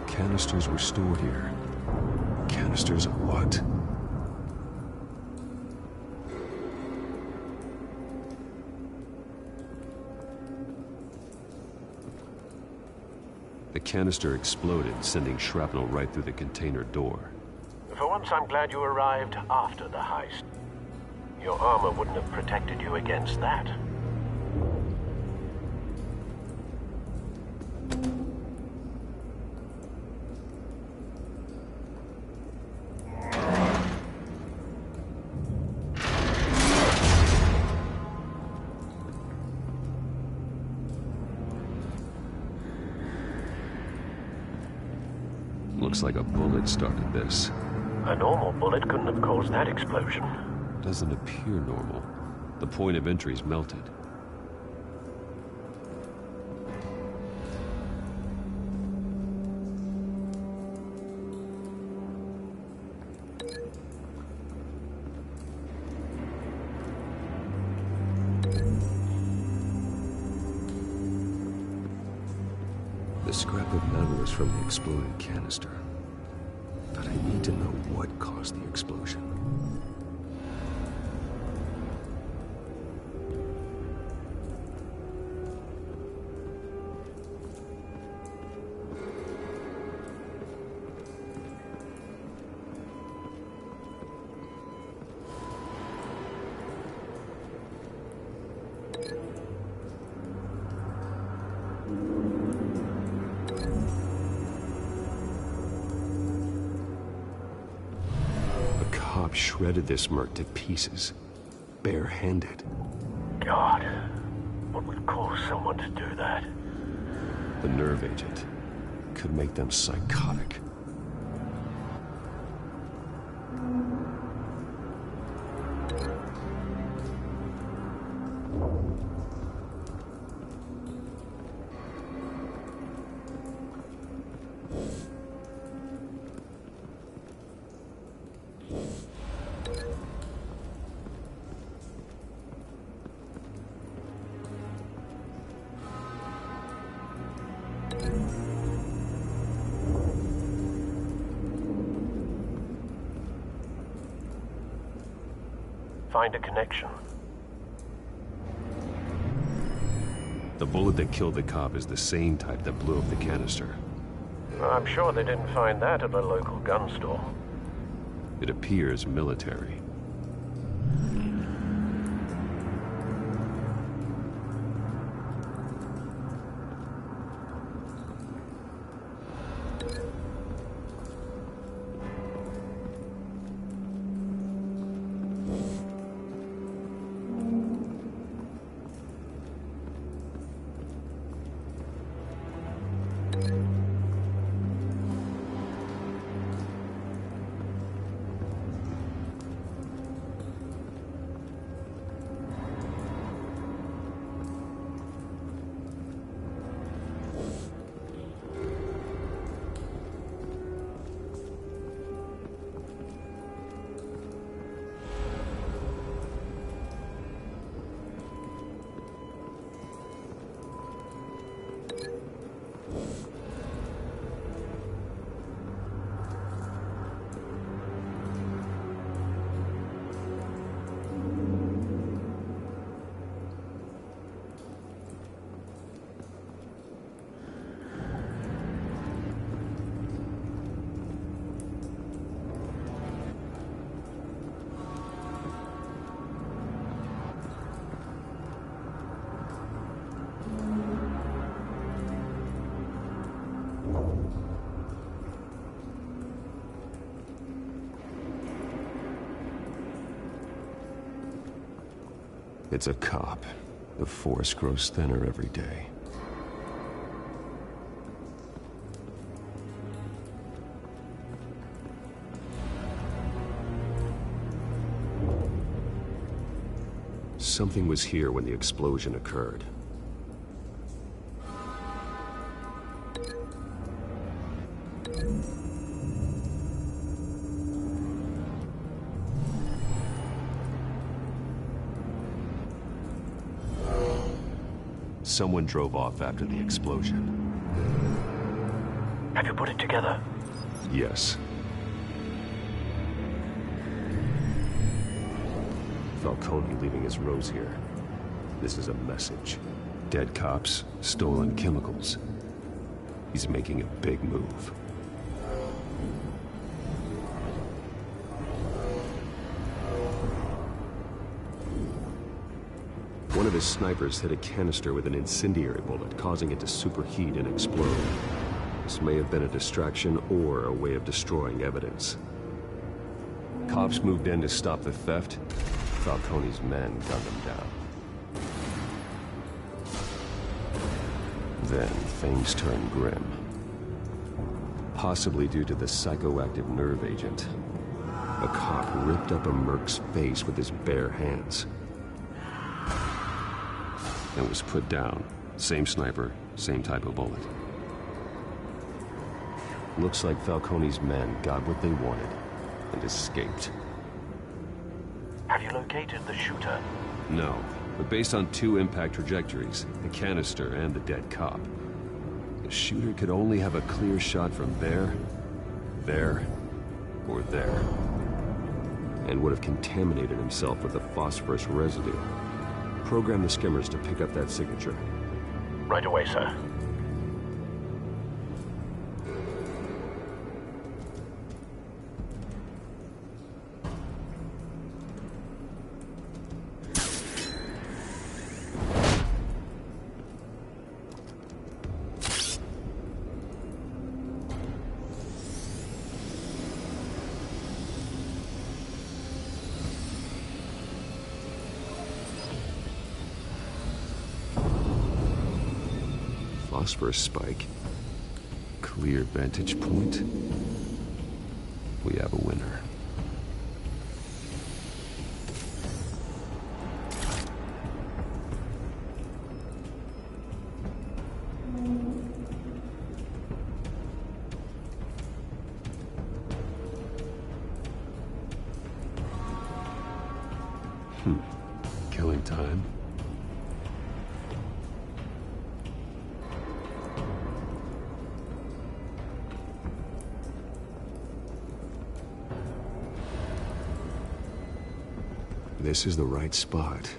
Canisters were stored here. Canisters of what? The canister exploded, sending shrapnel right through the container door. For once, I'm glad you arrived after the heist. Your armor wouldn't have protected you against that. Looks like a bullet started this. A normal bullet couldn't have caused that explosion. Doesn't appear normal. The point of entry's melted. The scrap of metal is from the exploded canister. But I need to know what caused the explosion. Shredded this merc to pieces, barehanded. God, what would cause someone to do that? The nerve agent could make them psychotic. Find a connection. The bullet that killed the cop is the same type that blew up the canister. I'm sure they didn't find that at a local gun store. It appears military. It's a cop. The force grows thinner every day. Something was here when the explosion occurred. Someone drove off after the explosion. Have you put it together? Yes. Falcone leaving his rose here. This is a message. Dead cops, stolen chemicals. He's making a big move. One of his snipers hit a canister with an incendiary bullet, causing it to superheat and explode. This may have been a distraction or a way of destroying evidence. Cops moved in to stop the theft. Falcone's men gunned them down. Then things turned grim. Possibly due to the psychoactive nerve agent. A cop ripped up a merc's face with his bare hands. And was put down. Same sniper, same type of bullet. Looks like Falcone's men got what they wanted and escaped. Have you located the shooter? No, but based on two impact trajectories, the canister and the dead cop, the shooter could only have a clear shot from there, or there, and would have contaminated himself with the phosphorus residue. Program the skimmers to pick up that signature. Right away, sir. Phosphorus spike. Clear vantage point. We have a winner. Killing time. This is the right spot.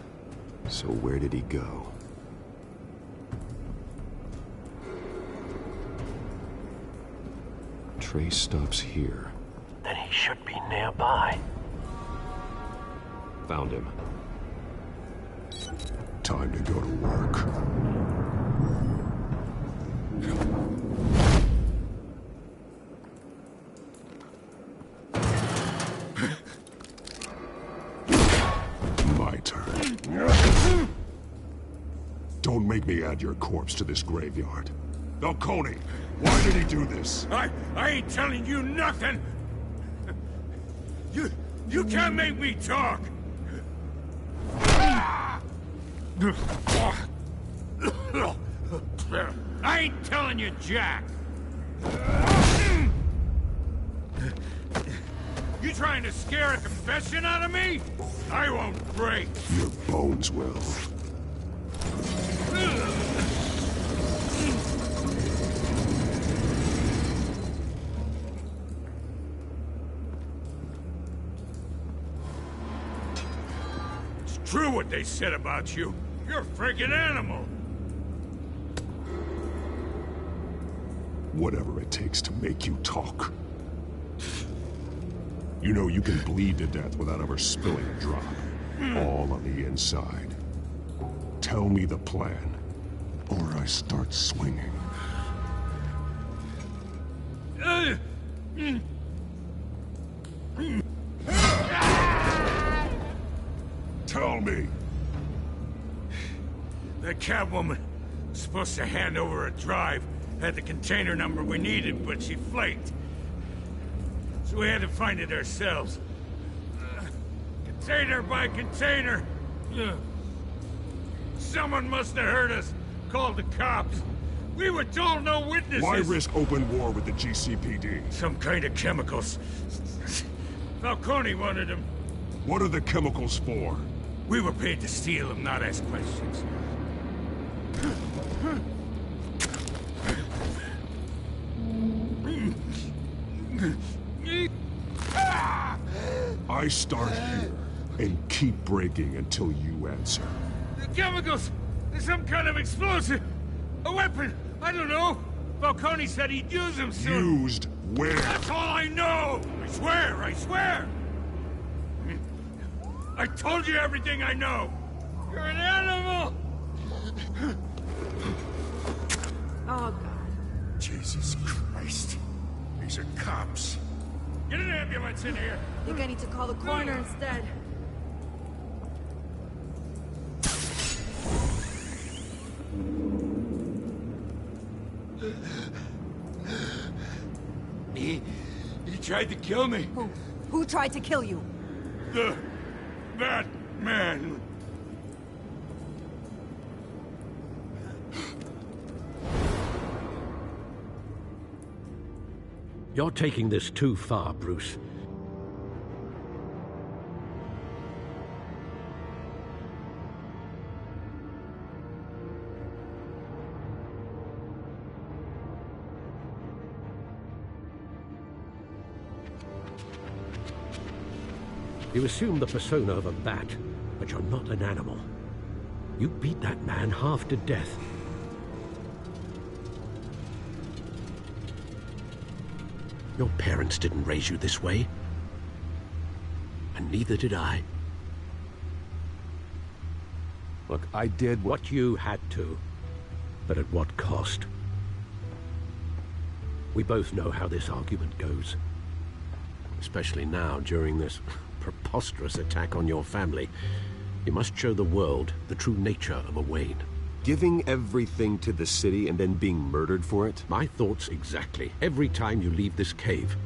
So where did he go? trace stops here. Then he should be nearby. Found him. Time to go to work. My turn. Don't make me add your corpse to this graveyard. Falcone, why did he do this? I ain't telling you nothing! You can't make me talk! I ain't telling you, Jack! You trying to scare a confession out of me? I won't break! Your bones will. It's true what they said about you. You're a freaking animal! Whatever it takes to make you talk. You know you can bleed to death without ever spilling a drop. All on the inside. Tell me the plan, or I start swinging. Tell me! That Catwoman was supposed to hand over a drive. Had the container number we needed, but she flaked. So we had to find it ourselves. Container by container. Someone must have heard us. Called the cops. We were told no witnesses. Why risk open war with the GCPD? Some kind of chemicals. Falcone wanted them. What are the chemicals for? We were paid to steal them, not ask questions. I start here and keep breaking until you answer. The chemicals! There's some kind of explosive! A weapon! I don't know! Falcone said he'd use them soon! Used where? That's all I know! I swear! I swear! I told you everything I know! You're an animal! Oh, God. Jesus Christ. These are cops. Get an ambulance in here! I think I need to call the coroner instead. He tried to kill me. Who tried to kill you? That man. You're taking this too far, Bruce. You assume the persona of a bat, but you're not an animal. You beat that man half to death. Your parents didn't raise you this way. And neither did I. Look, I did what you had to, but at what cost? We both know how this argument goes. Especially now, during this preposterous attack on your family. You must show the world the true nature of a Wayne. Giving everything to the city and then being murdered for it? My thoughts exactly. Every time you leave this cave.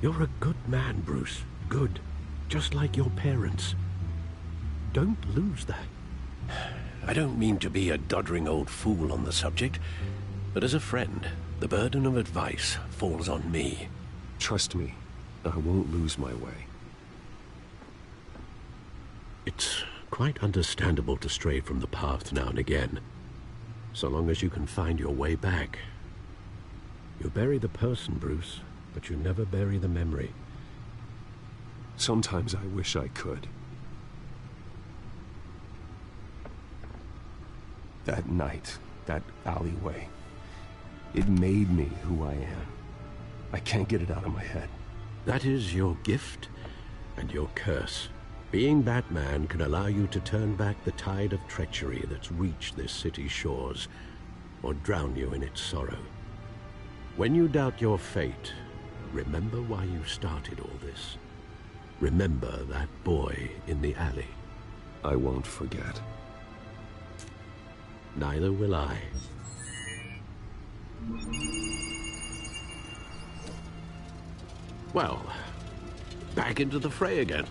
You're a good man, Bruce. Good. Just like your parents. Don't lose that. I don't mean to be a doddering old fool on the subject, but as a friend, the burden of advice falls on me. Trust me, I won't lose my way. It's quite understandable to stray from the path now and again, so long as you can find your way back. You bury the person, Bruce, but you never bury the memory. Sometimes I wish I could. That night, that alleyway, it made me who I am. I can't get it out of my head. That is your gift and your curse. Being Batman can allow you to turn back the tide of treachery that's reached this city's shores, or drown you in its sorrow. When you doubt your fate, remember why you started all this. Remember that boy in the alley. I won't forget. Neither will I. Well, back into the fray again.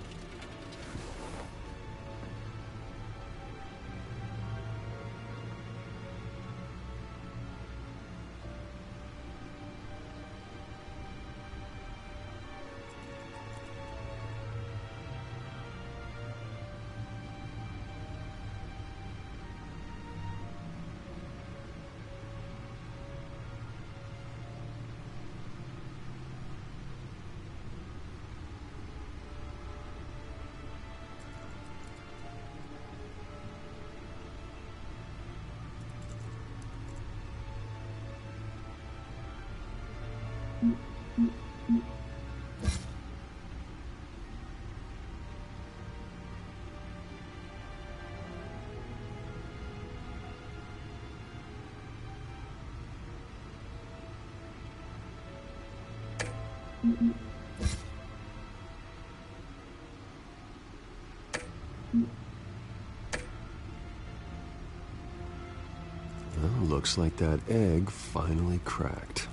Well, looks like that egg finally cracked.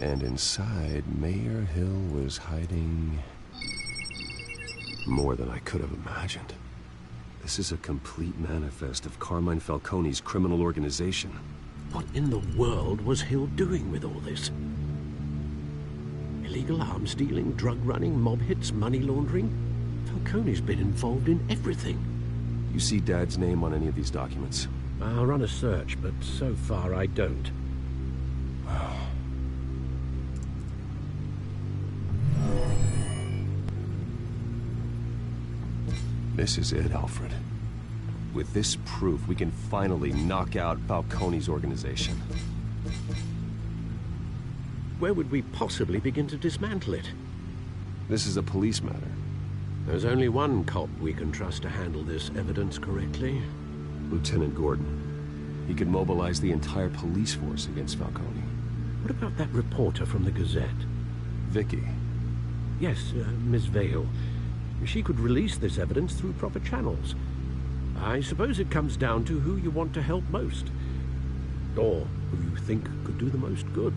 And inside, Mayor Hill was hiding more than I could have imagined. This is a complete manifest of Carmine Falcone's criminal organization. What in the world was Hill doing with all this? Illegal arms dealing, drug running, mob hits, money laundering? Falcone's been involved in everything. You see Dad's name on any of these documents? I'll run a search, but so far I don't. This is it, Alfred. With this proof, we can finally knock out Falcone's organization. Where would we possibly begin to dismantle it? This is a police matter. There's only one cop we can trust to handle this evidence correctly. Lieutenant Gordon. He could mobilize the entire police force against Falcone. What about that reporter from the Gazette? Vicky. Yes, Miss Vale. She could release this evidence through proper channels. I suppose it comes down to who you want to help most. Or who you think could do the most good.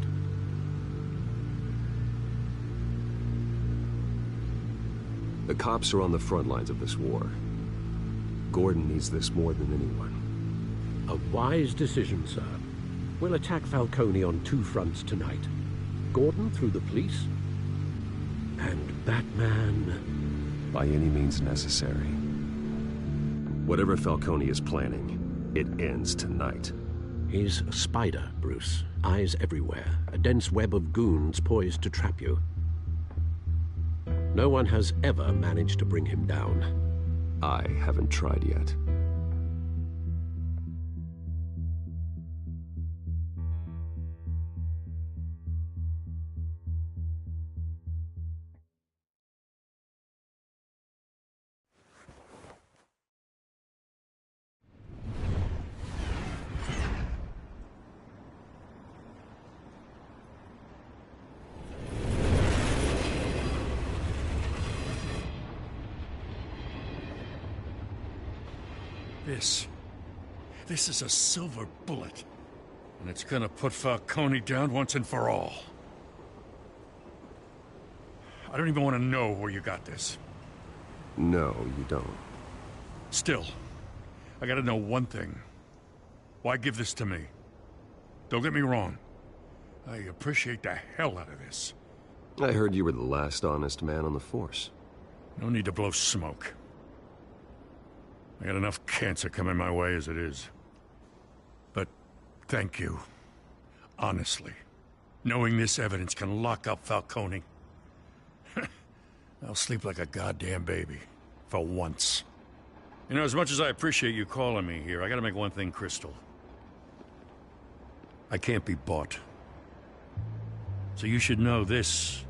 The cops are on the front lines of this war. Gordon needs this more than anyone. A wise decision, sir. We'll attack Falcone on two fronts tonight. Gordon through the police, and Batman... by any means necessary. Whatever Falcone is planning, it ends tonight. He's a spider, Bruce. Eyes everywhere. A dense web of goons poised to trap you. No one has ever managed to bring him down. I haven't tried yet. This is a silver bullet. And it's gonna put Falcone down once and for all. I don't even want to know where you got this. No, you don't. Still, I gotta know one thing. Why give this to me? Don't get me wrong. I appreciate the hell out of this. I heard you were the last honest man on the force. No need to blow smoke. I got enough cancer coming my way as it is. But thank you. Honestly. Knowing this evidence can lock up Falcone. I'll sleep like a goddamn baby. For once. You know, as much as I appreciate you calling me here, I gotta make one thing crystal. I can't be bought. So you should know this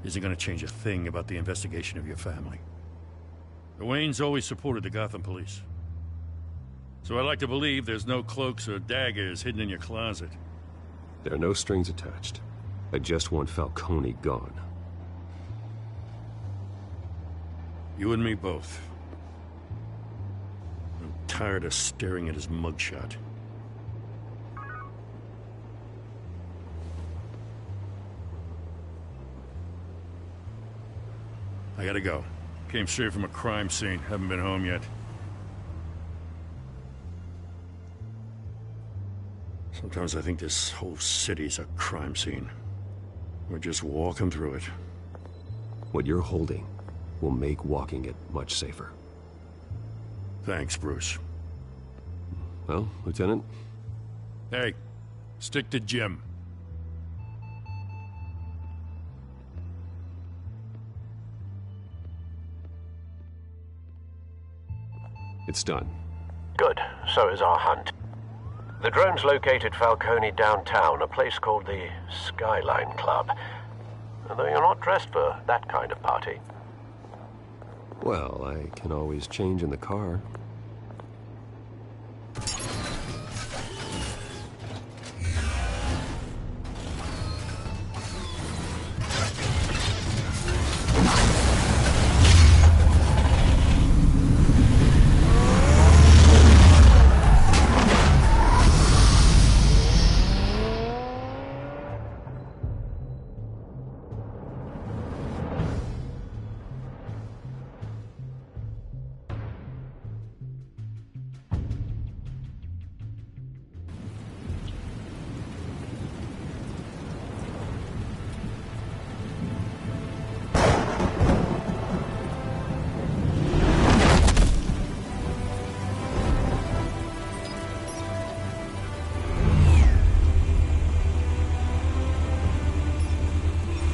isn't gonna change a thing about the investigation of your family. The Waynes always supported the Gotham police. So I like to believe there's no cloaks or daggers hidden in your closet. There are no strings attached. I just want Falcone gone. You and me both. I'm tired of staring at his mugshot. I gotta go. Came straight from a crime scene. Haven't been home yet. Sometimes I think this whole city's a crime scene. We're just walking through it. What you're holding will make walking it much safer. Thanks, Bruce. Well, Lieutenant? Hey, stick to Jim. It's done. Good. So is our hunt. The drones located Falcone downtown, a place called the Skyline Club. Though you're not dressed for that kind of party. Well, I can always change in the car.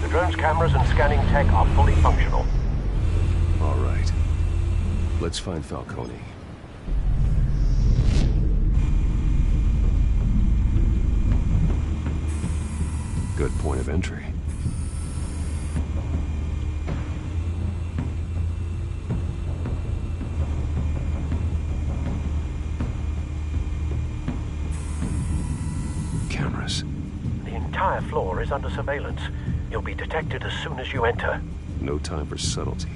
Drones, cameras, and scanning tech are fully functional. All right. Let's find Falcone. Good point of entry. Cameras. The entire floor is under surveillance. You'll be detected as soon as you enter. No time for subtlety.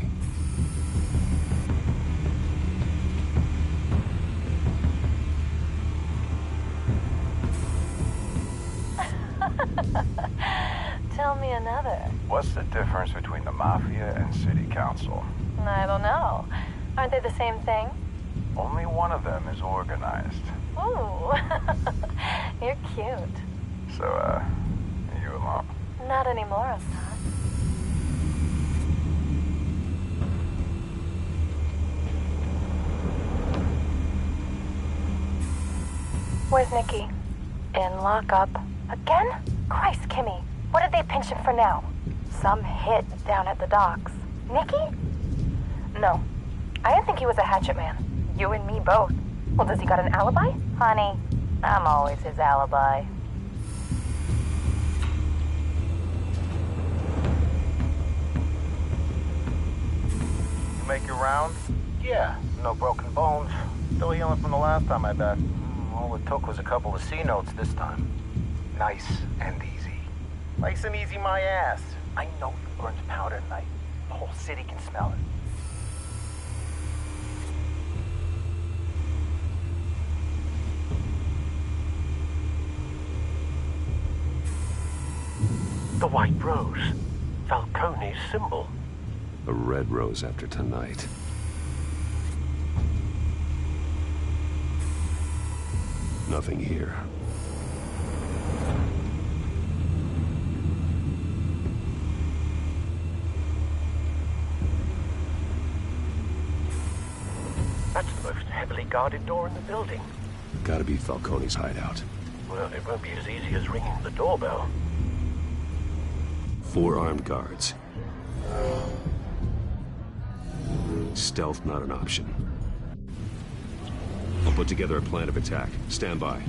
Tell me another. What's the difference between the Mafia and City Council? I don't know. Aren't they the same thing? Only one of them is organized. Ooh. You're cute. So, are you alone? Not anymore, I'm not. Where's Nicky? In lockup. Again? Christ, Kimmy. What did they pinch him for now? Some hit down at the docks. Nicky? No. I didn't think he was a hatchet man. You and me both. Well, does he got an alibi? Honey, I'm always his alibi. You make your rounds? Yeah, no broken bones. Still healing from the last time, I bet. All it took was a couple of C notes this time. Nice and easy. Nice and easy my ass. I know you burned powder tonight. The whole city can smell it. The white rose. Falcone's symbol. A red rose after tonight. Nothing here. That's the most heavily guarded door in the building. Gotta be Falcone's hideout. Well, it won't be as easy as ringing the doorbell. 4 armed guards. Stealth not an option. I'll put together a plan of attack. Stand by.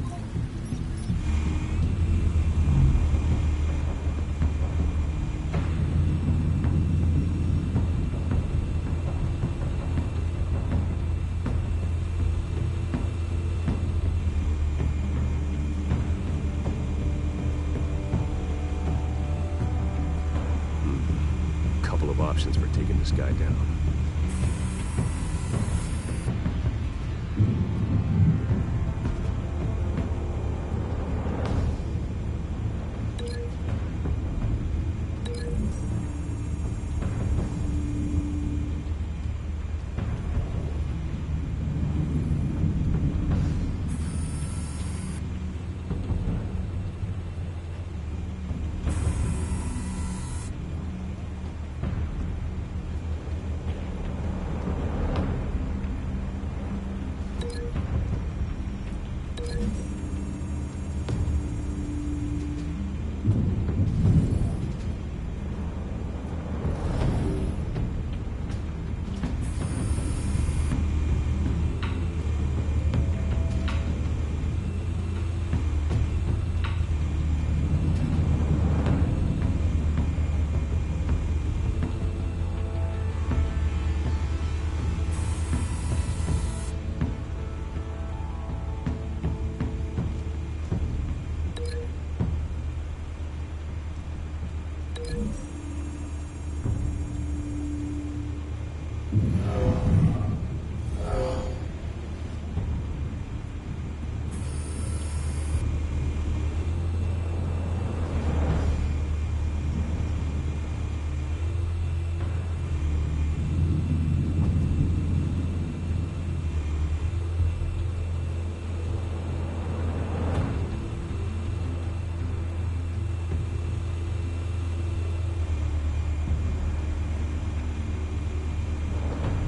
Couple of options for taking this guy down.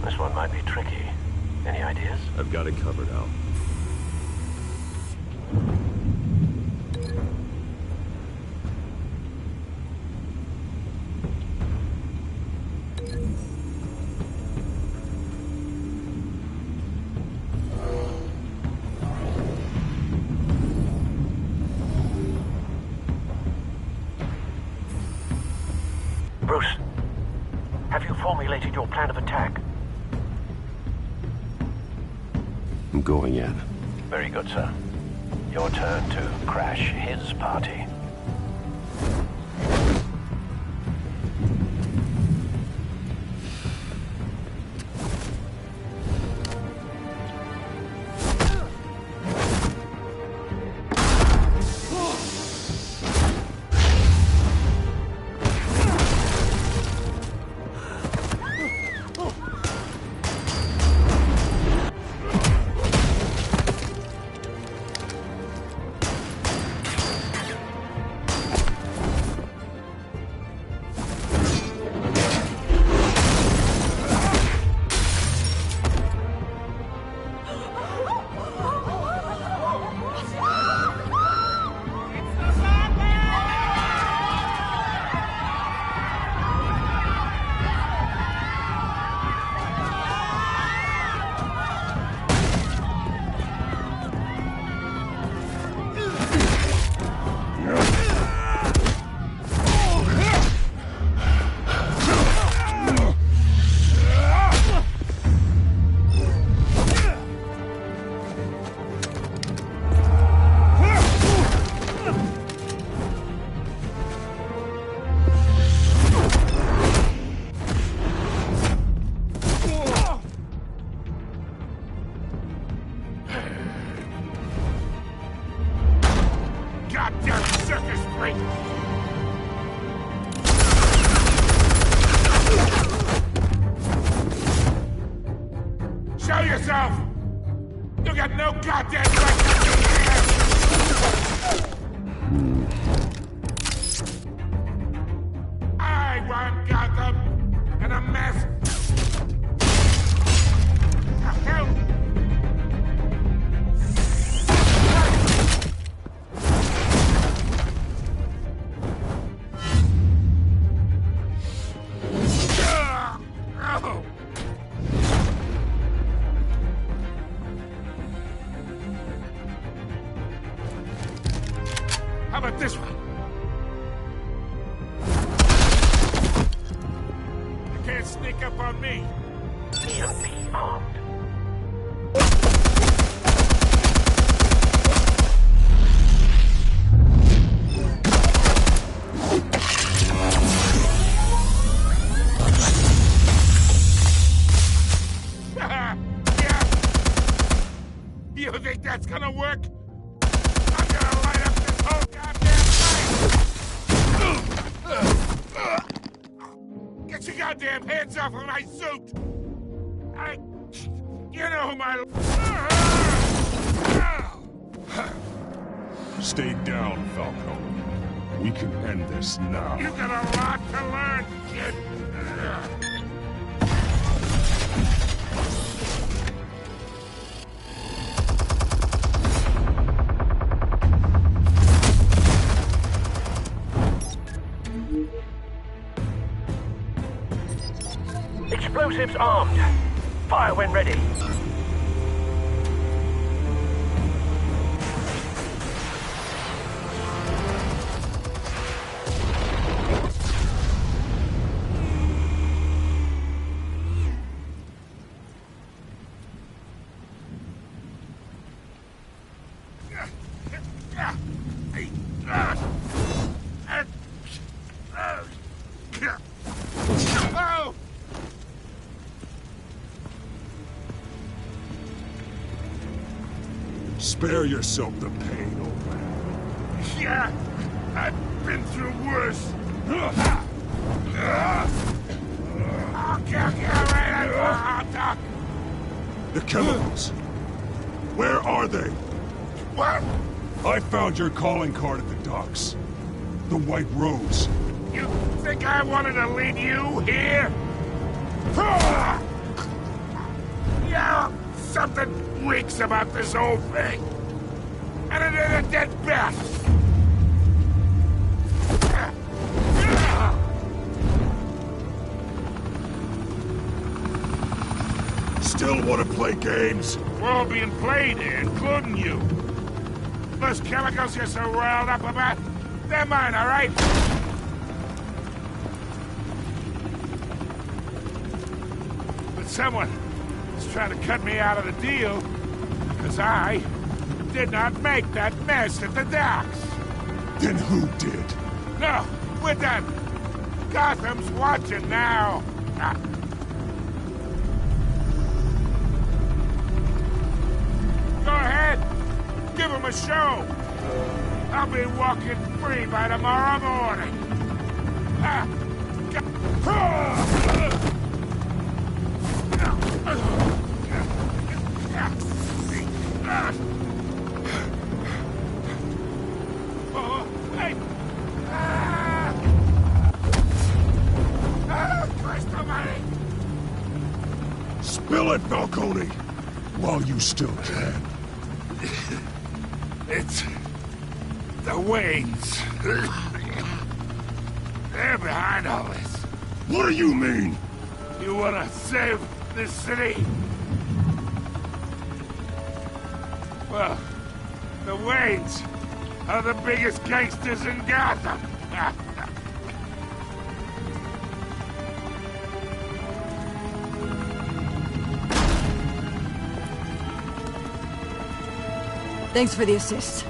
This one might be tricky. Any ideas? I've got it covered, Al. Bruce, have you formulated your plan of attack? I'm going in. Very good, sir. Your turn to crash his party. Show yourself! You got no goddamn right to be here! I want Gotham in a mess! Help! sneak up on me. EMP armed. You think that's gonna work? I'm gonna light up this whole goddamn place! Get your goddamn hands off of my suit! You know who my... Stay down, Falcone. We can end this now. You got a lot to learn, kid! Explosives armed. Fire when ready. Spare yourself the pain, old man. Yeah, I've been through worse. The chemicals. Where are they? What? I found your calling card at the docks. The White Rose. You think I wanted to lead you here? Yeah, something reeks about this whole thing. And it ain't a dead bat. Still want to play games? We're all being played here, including you. Those chemicals you're so riled up about, they're mine, all right? But someone is trying to cut me out of the deal, because I did not make that mess at the docks. Then who did? No, we're done. Gotham's watching now. Go ahead. Give him a show. I'll be walking free by tomorrow morning. Spill it, Falcone, while you still can. It's the Waynes. They're behind all this. What do you mean? You wanna save this city? Well, the Waynes are the biggest gangsters in Gotham. Thanks for the assist.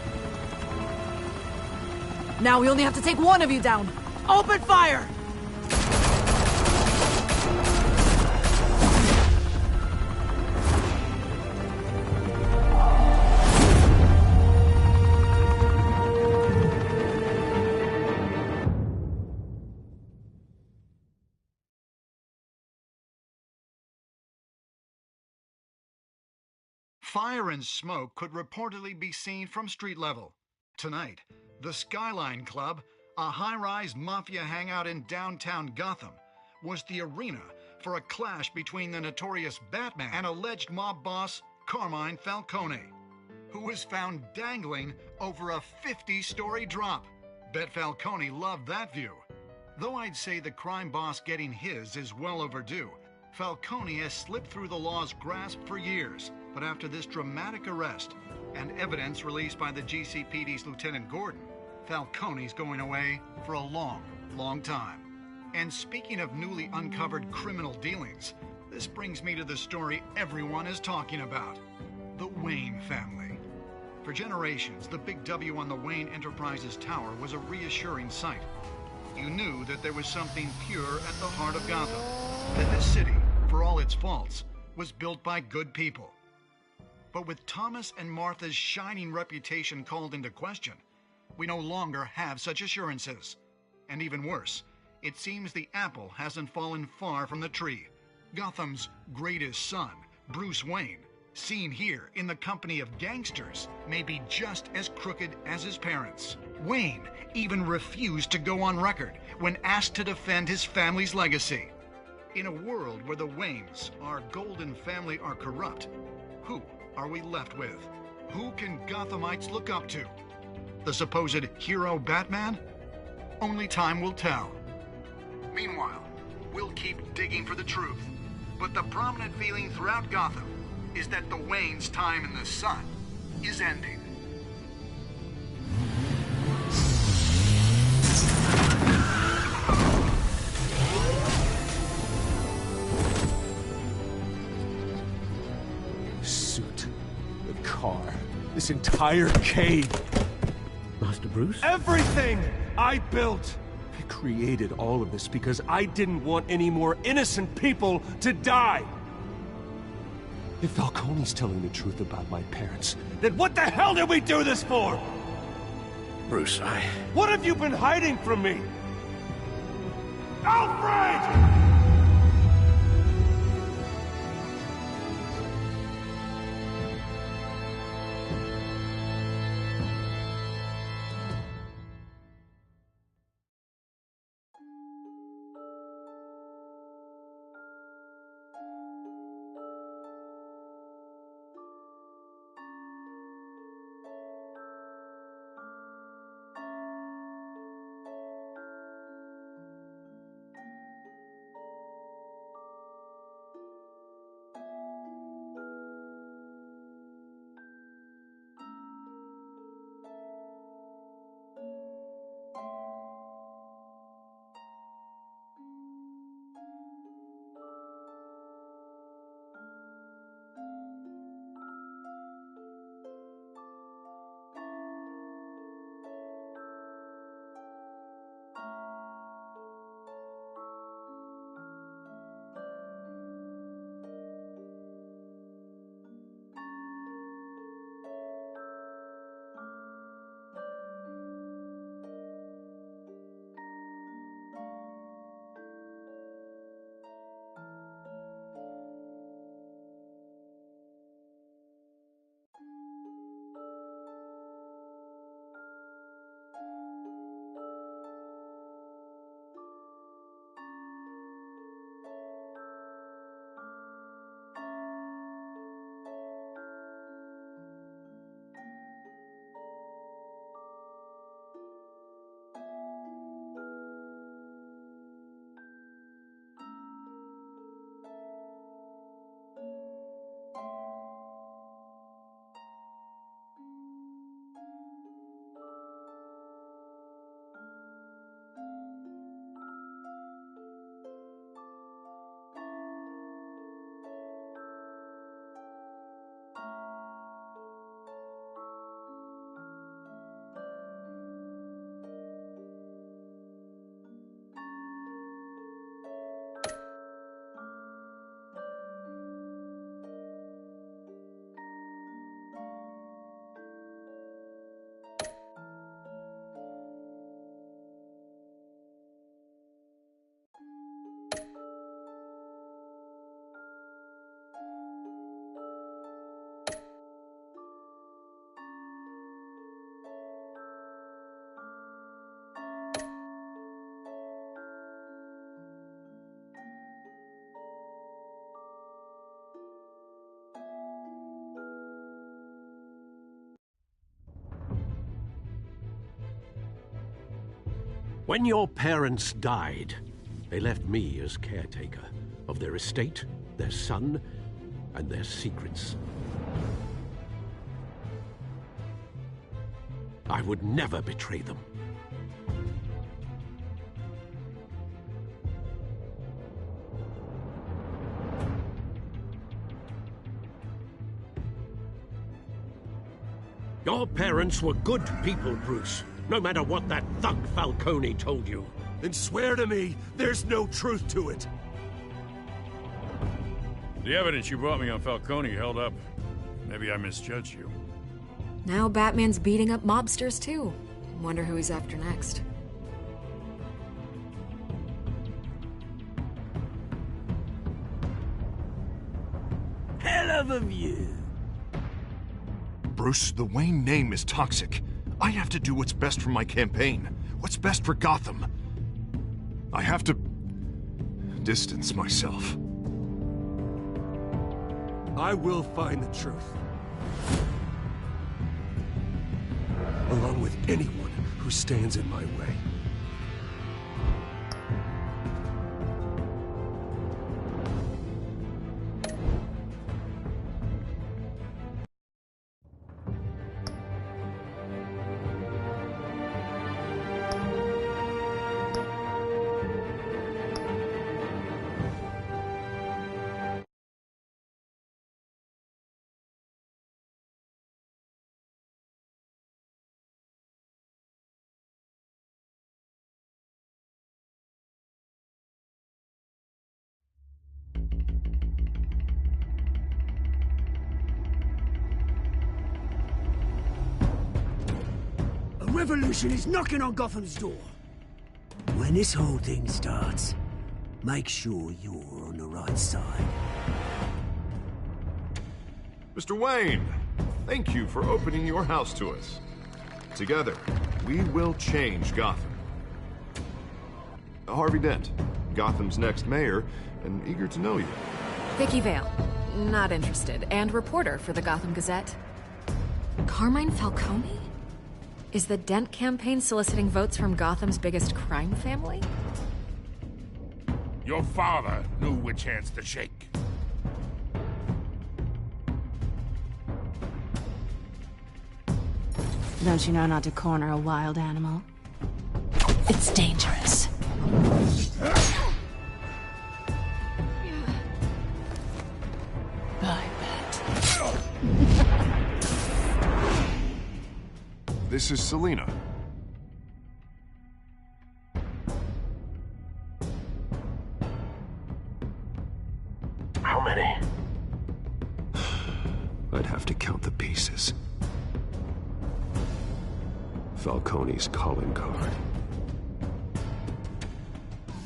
Now we only have to take one of you down. Open fire! Fire and smoke could reportedly be seen from street level. Tonight, the Skyline Club, a high-rise mafia hangout in downtown Gotham, was the arena for a clash between the notorious Batman and alleged mob boss Carmine Falcone, who was found dangling over a 50-story drop. Bet Falcone loved that view. Though I'd say the crime boss getting his is well overdue, Falcone has slipped through the law's grasp for years. But after this dramatic arrest and evidence released by the GCPD's Lieutenant Gordon, Falcone's going away for a long, long time. And speaking of newly uncovered criminal dealings, this brings me to the story everyone is talking about. The Wayne family. For generations, the big W on the Wayne Enterprises tower was a reassuring sight. You knew that there was something pure at the heart of Gotham. That this city, for all its faults, was built by good people. But with Thomas and Martha's shining reputation called into question, we no longer have such assurances. And even worse, it seems the apple hasn't fallen far from the tree. Gotham's greatest son, Bruce Wayne, seen here in the company of gangsters, may be just as crooked as his parents. Wayne even refused to go on record when asked to defend his family's legacy. In a world where the Waynes, our golden family, are corrupt, who are we left with? Who can Gothamites look up to? The supposed hero Batman? Only time will tell. Meanwhile, we'll keep digging for the truth. But the prominent feeling throughout Gotham is that the Waynes' time in the sun is ending. Suit, the car, this entire cave. Master Bruce? Everything I built! I created all of this because I didn't want any more innocent people to die! If Falcone's telling the truth about my parents, then what the hell did we do this for? Bruce, What have you been hiding from me? Alfred! When your parents died, they left me as caretaker of their estate, their son, and their secrets. I would never betray them. Your parents were good people, Bruce. No matter what that thug Falcone told you. Then swear to me there's no truth to it. The evidence you brought me on Falcone held up. Maybe I misjudged you. Now Batman's beating up mobsters, too. Wonder who he's after next. Hell of a view. Bruce, the Wayne name is toxic. I have to do what's best for my campaign. What's best for Gotham. I have to distance myself. I will find the truth. Along with anyone who stands in my way. A revolution is knocking on Gotham's door. When this whole thing starts, make sure you're on the right side. Mr. Wayne, thank you for opening your house to us. Together, we will change Gotham. Harvey Dent, Gotham's next mayor, and eager to know you. Vicky Vale, not interested, and reporter for the Gotham Gazette. Carmine Falcone? Is the Dent campaign soliciting votes from Gotham's biggest crime family? Your father knew which hands to shake. Don't you know not to corner a wild animal? It's dangerous. I bet. This is Selina. How many? I'd have to count the pieces. Falcone's calling card.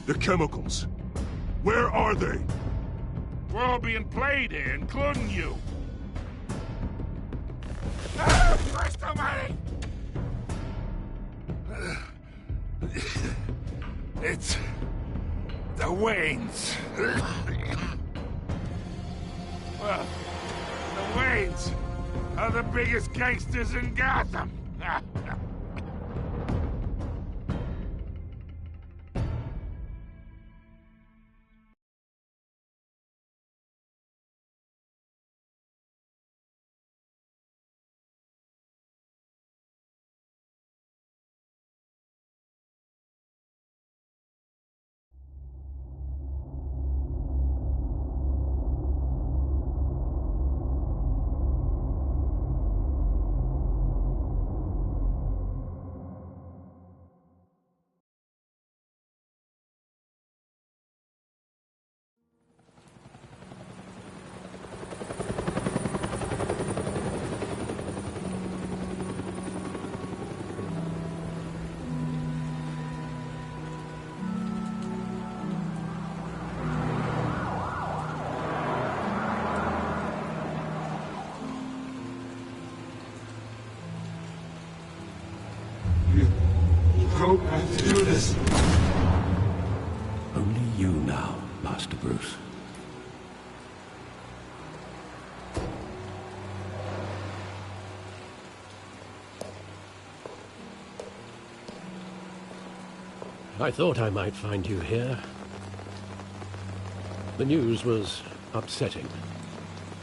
The chemicals. Where are they? We're all being played here, including you. Christ almighty! It's the Waynes. Well, the Waynes are the biggest gangsters in Gotham. Don't have to do this. Only you now, Master Bruce. I thought I might find you here. The news was upsetting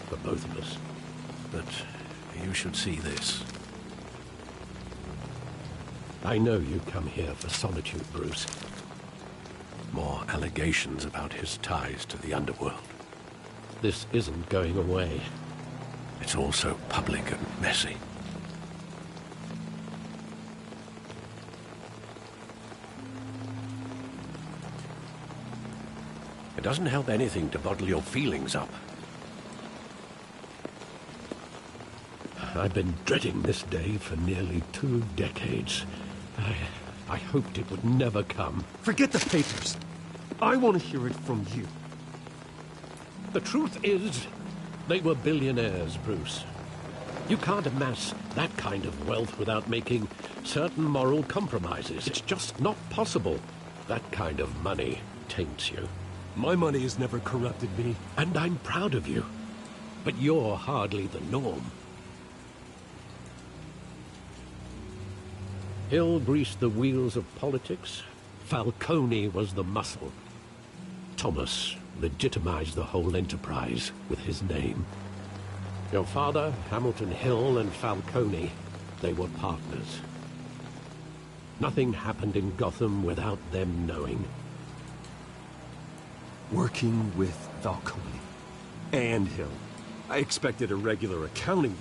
for both of us, but you should see this. I know you come here for solitude, Bruce. More allegations about his ties to the underworld. This isn't going away. It's all so public and messy. It doesn't help anything to bottle your feelings up. I've been dreading this day for nearly 2 decades. I hoped it would never come. Forget the papers. I want to hear it from you. The truth is, they were billionaires, Bruce. You can't amass that kind of wealth without making certain moral compromises. It's just not possible. That kind of money taints you. My money has never corrupted me. And I'm proud of you. But you're hardly the norm. Hill greased the wheels of politics. Falcone was the muscle. Thomas legitimized the whole enterprise with his name. Your father, Hamilton Hill, and Falcone, they were partners. Nothing happened in Gotham without them knowing. Working with Falcone and Hill. I expected a regular accounting,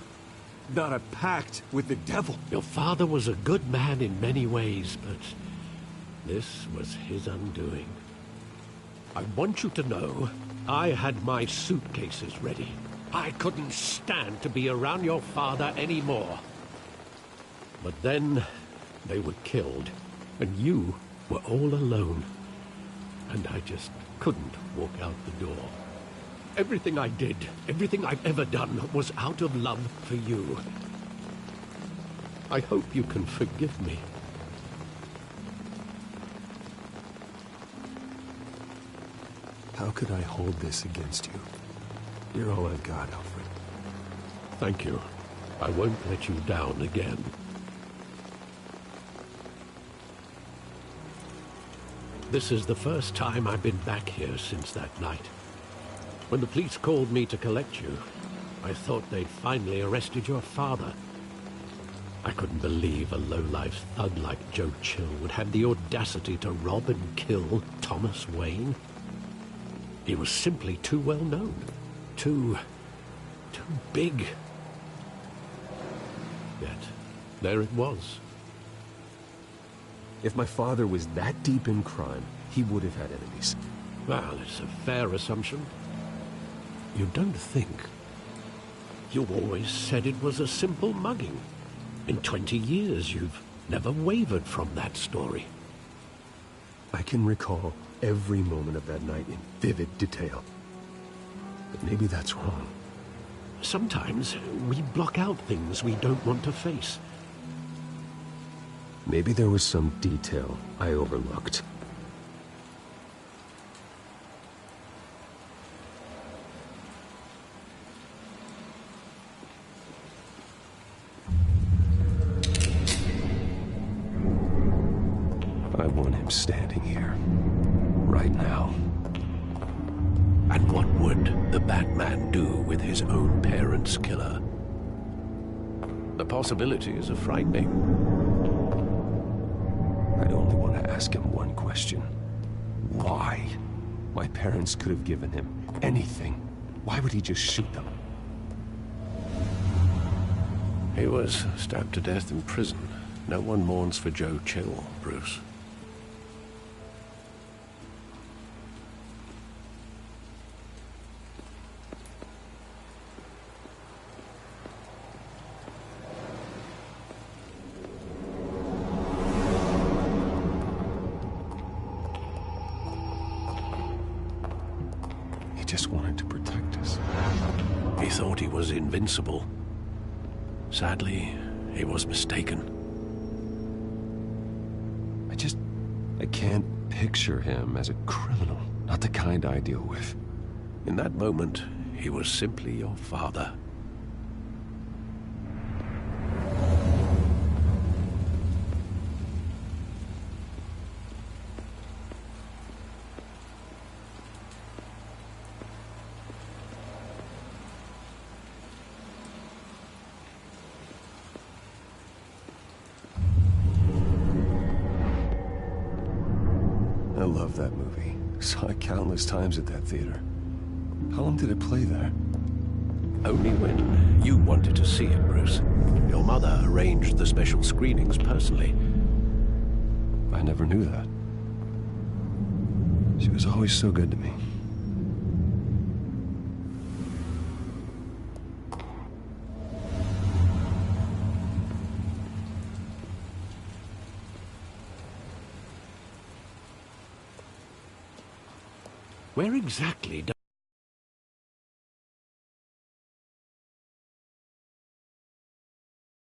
not a pact with the devil. Your father was a good man in many ways, but this was his undoing. I want you to know, I had my suitcases ready. I couldn't stand to be around your father anymore. But then, they were killed, and you were all alone. And I just couldn't walk out the door. Everything I did, everything I've ever done, was out of love for you. I hope you can forgive me. How could I hold this against you? You're all I've got, Alfred. Thank you. I won't let you down again. This is the first time I've been back here since that night. When the police called me to collect you, I thought they'd finally arrested your father. I couldn't believe a low-life thug like Joe Chill would have the audacity to rob and kill Thomas Wayne. He was simply too well known. Too big. Yet, there it was. If my father was that deep in crime, he would have had enemies. Well, it's a fair assumption. You don't think. You always said it was a simple mugging. In 20 years, you've never wavered from that story. I can recall every moment of that night in vivid detail. But maybe that's wrong. Sometimes we block out things we don't want to face. Maybe there was some detail I overlooked. I want him standing here, right now. And what would the Batman do with his own parents' killer? The possibilities are frightening. I only want to ask him one question. Why? My parents could have given him anything. Why would he just shoot them? He was stabbed to death in prison. No one mourns for Joe Chill, Bruce. Just wanted to protect us. He thought he was invincible. Sadly, he was mistaken. I can't picture him as a criminal. Not the kind I deal with. In that moment, he was simply your father. I love that movie. Saw it countless times at that theater. How long did it play there? Only when you wanted to see it, Bruce. Your mother arranged the special screenings personally. I never knew that. She was always so good to me. Where exactly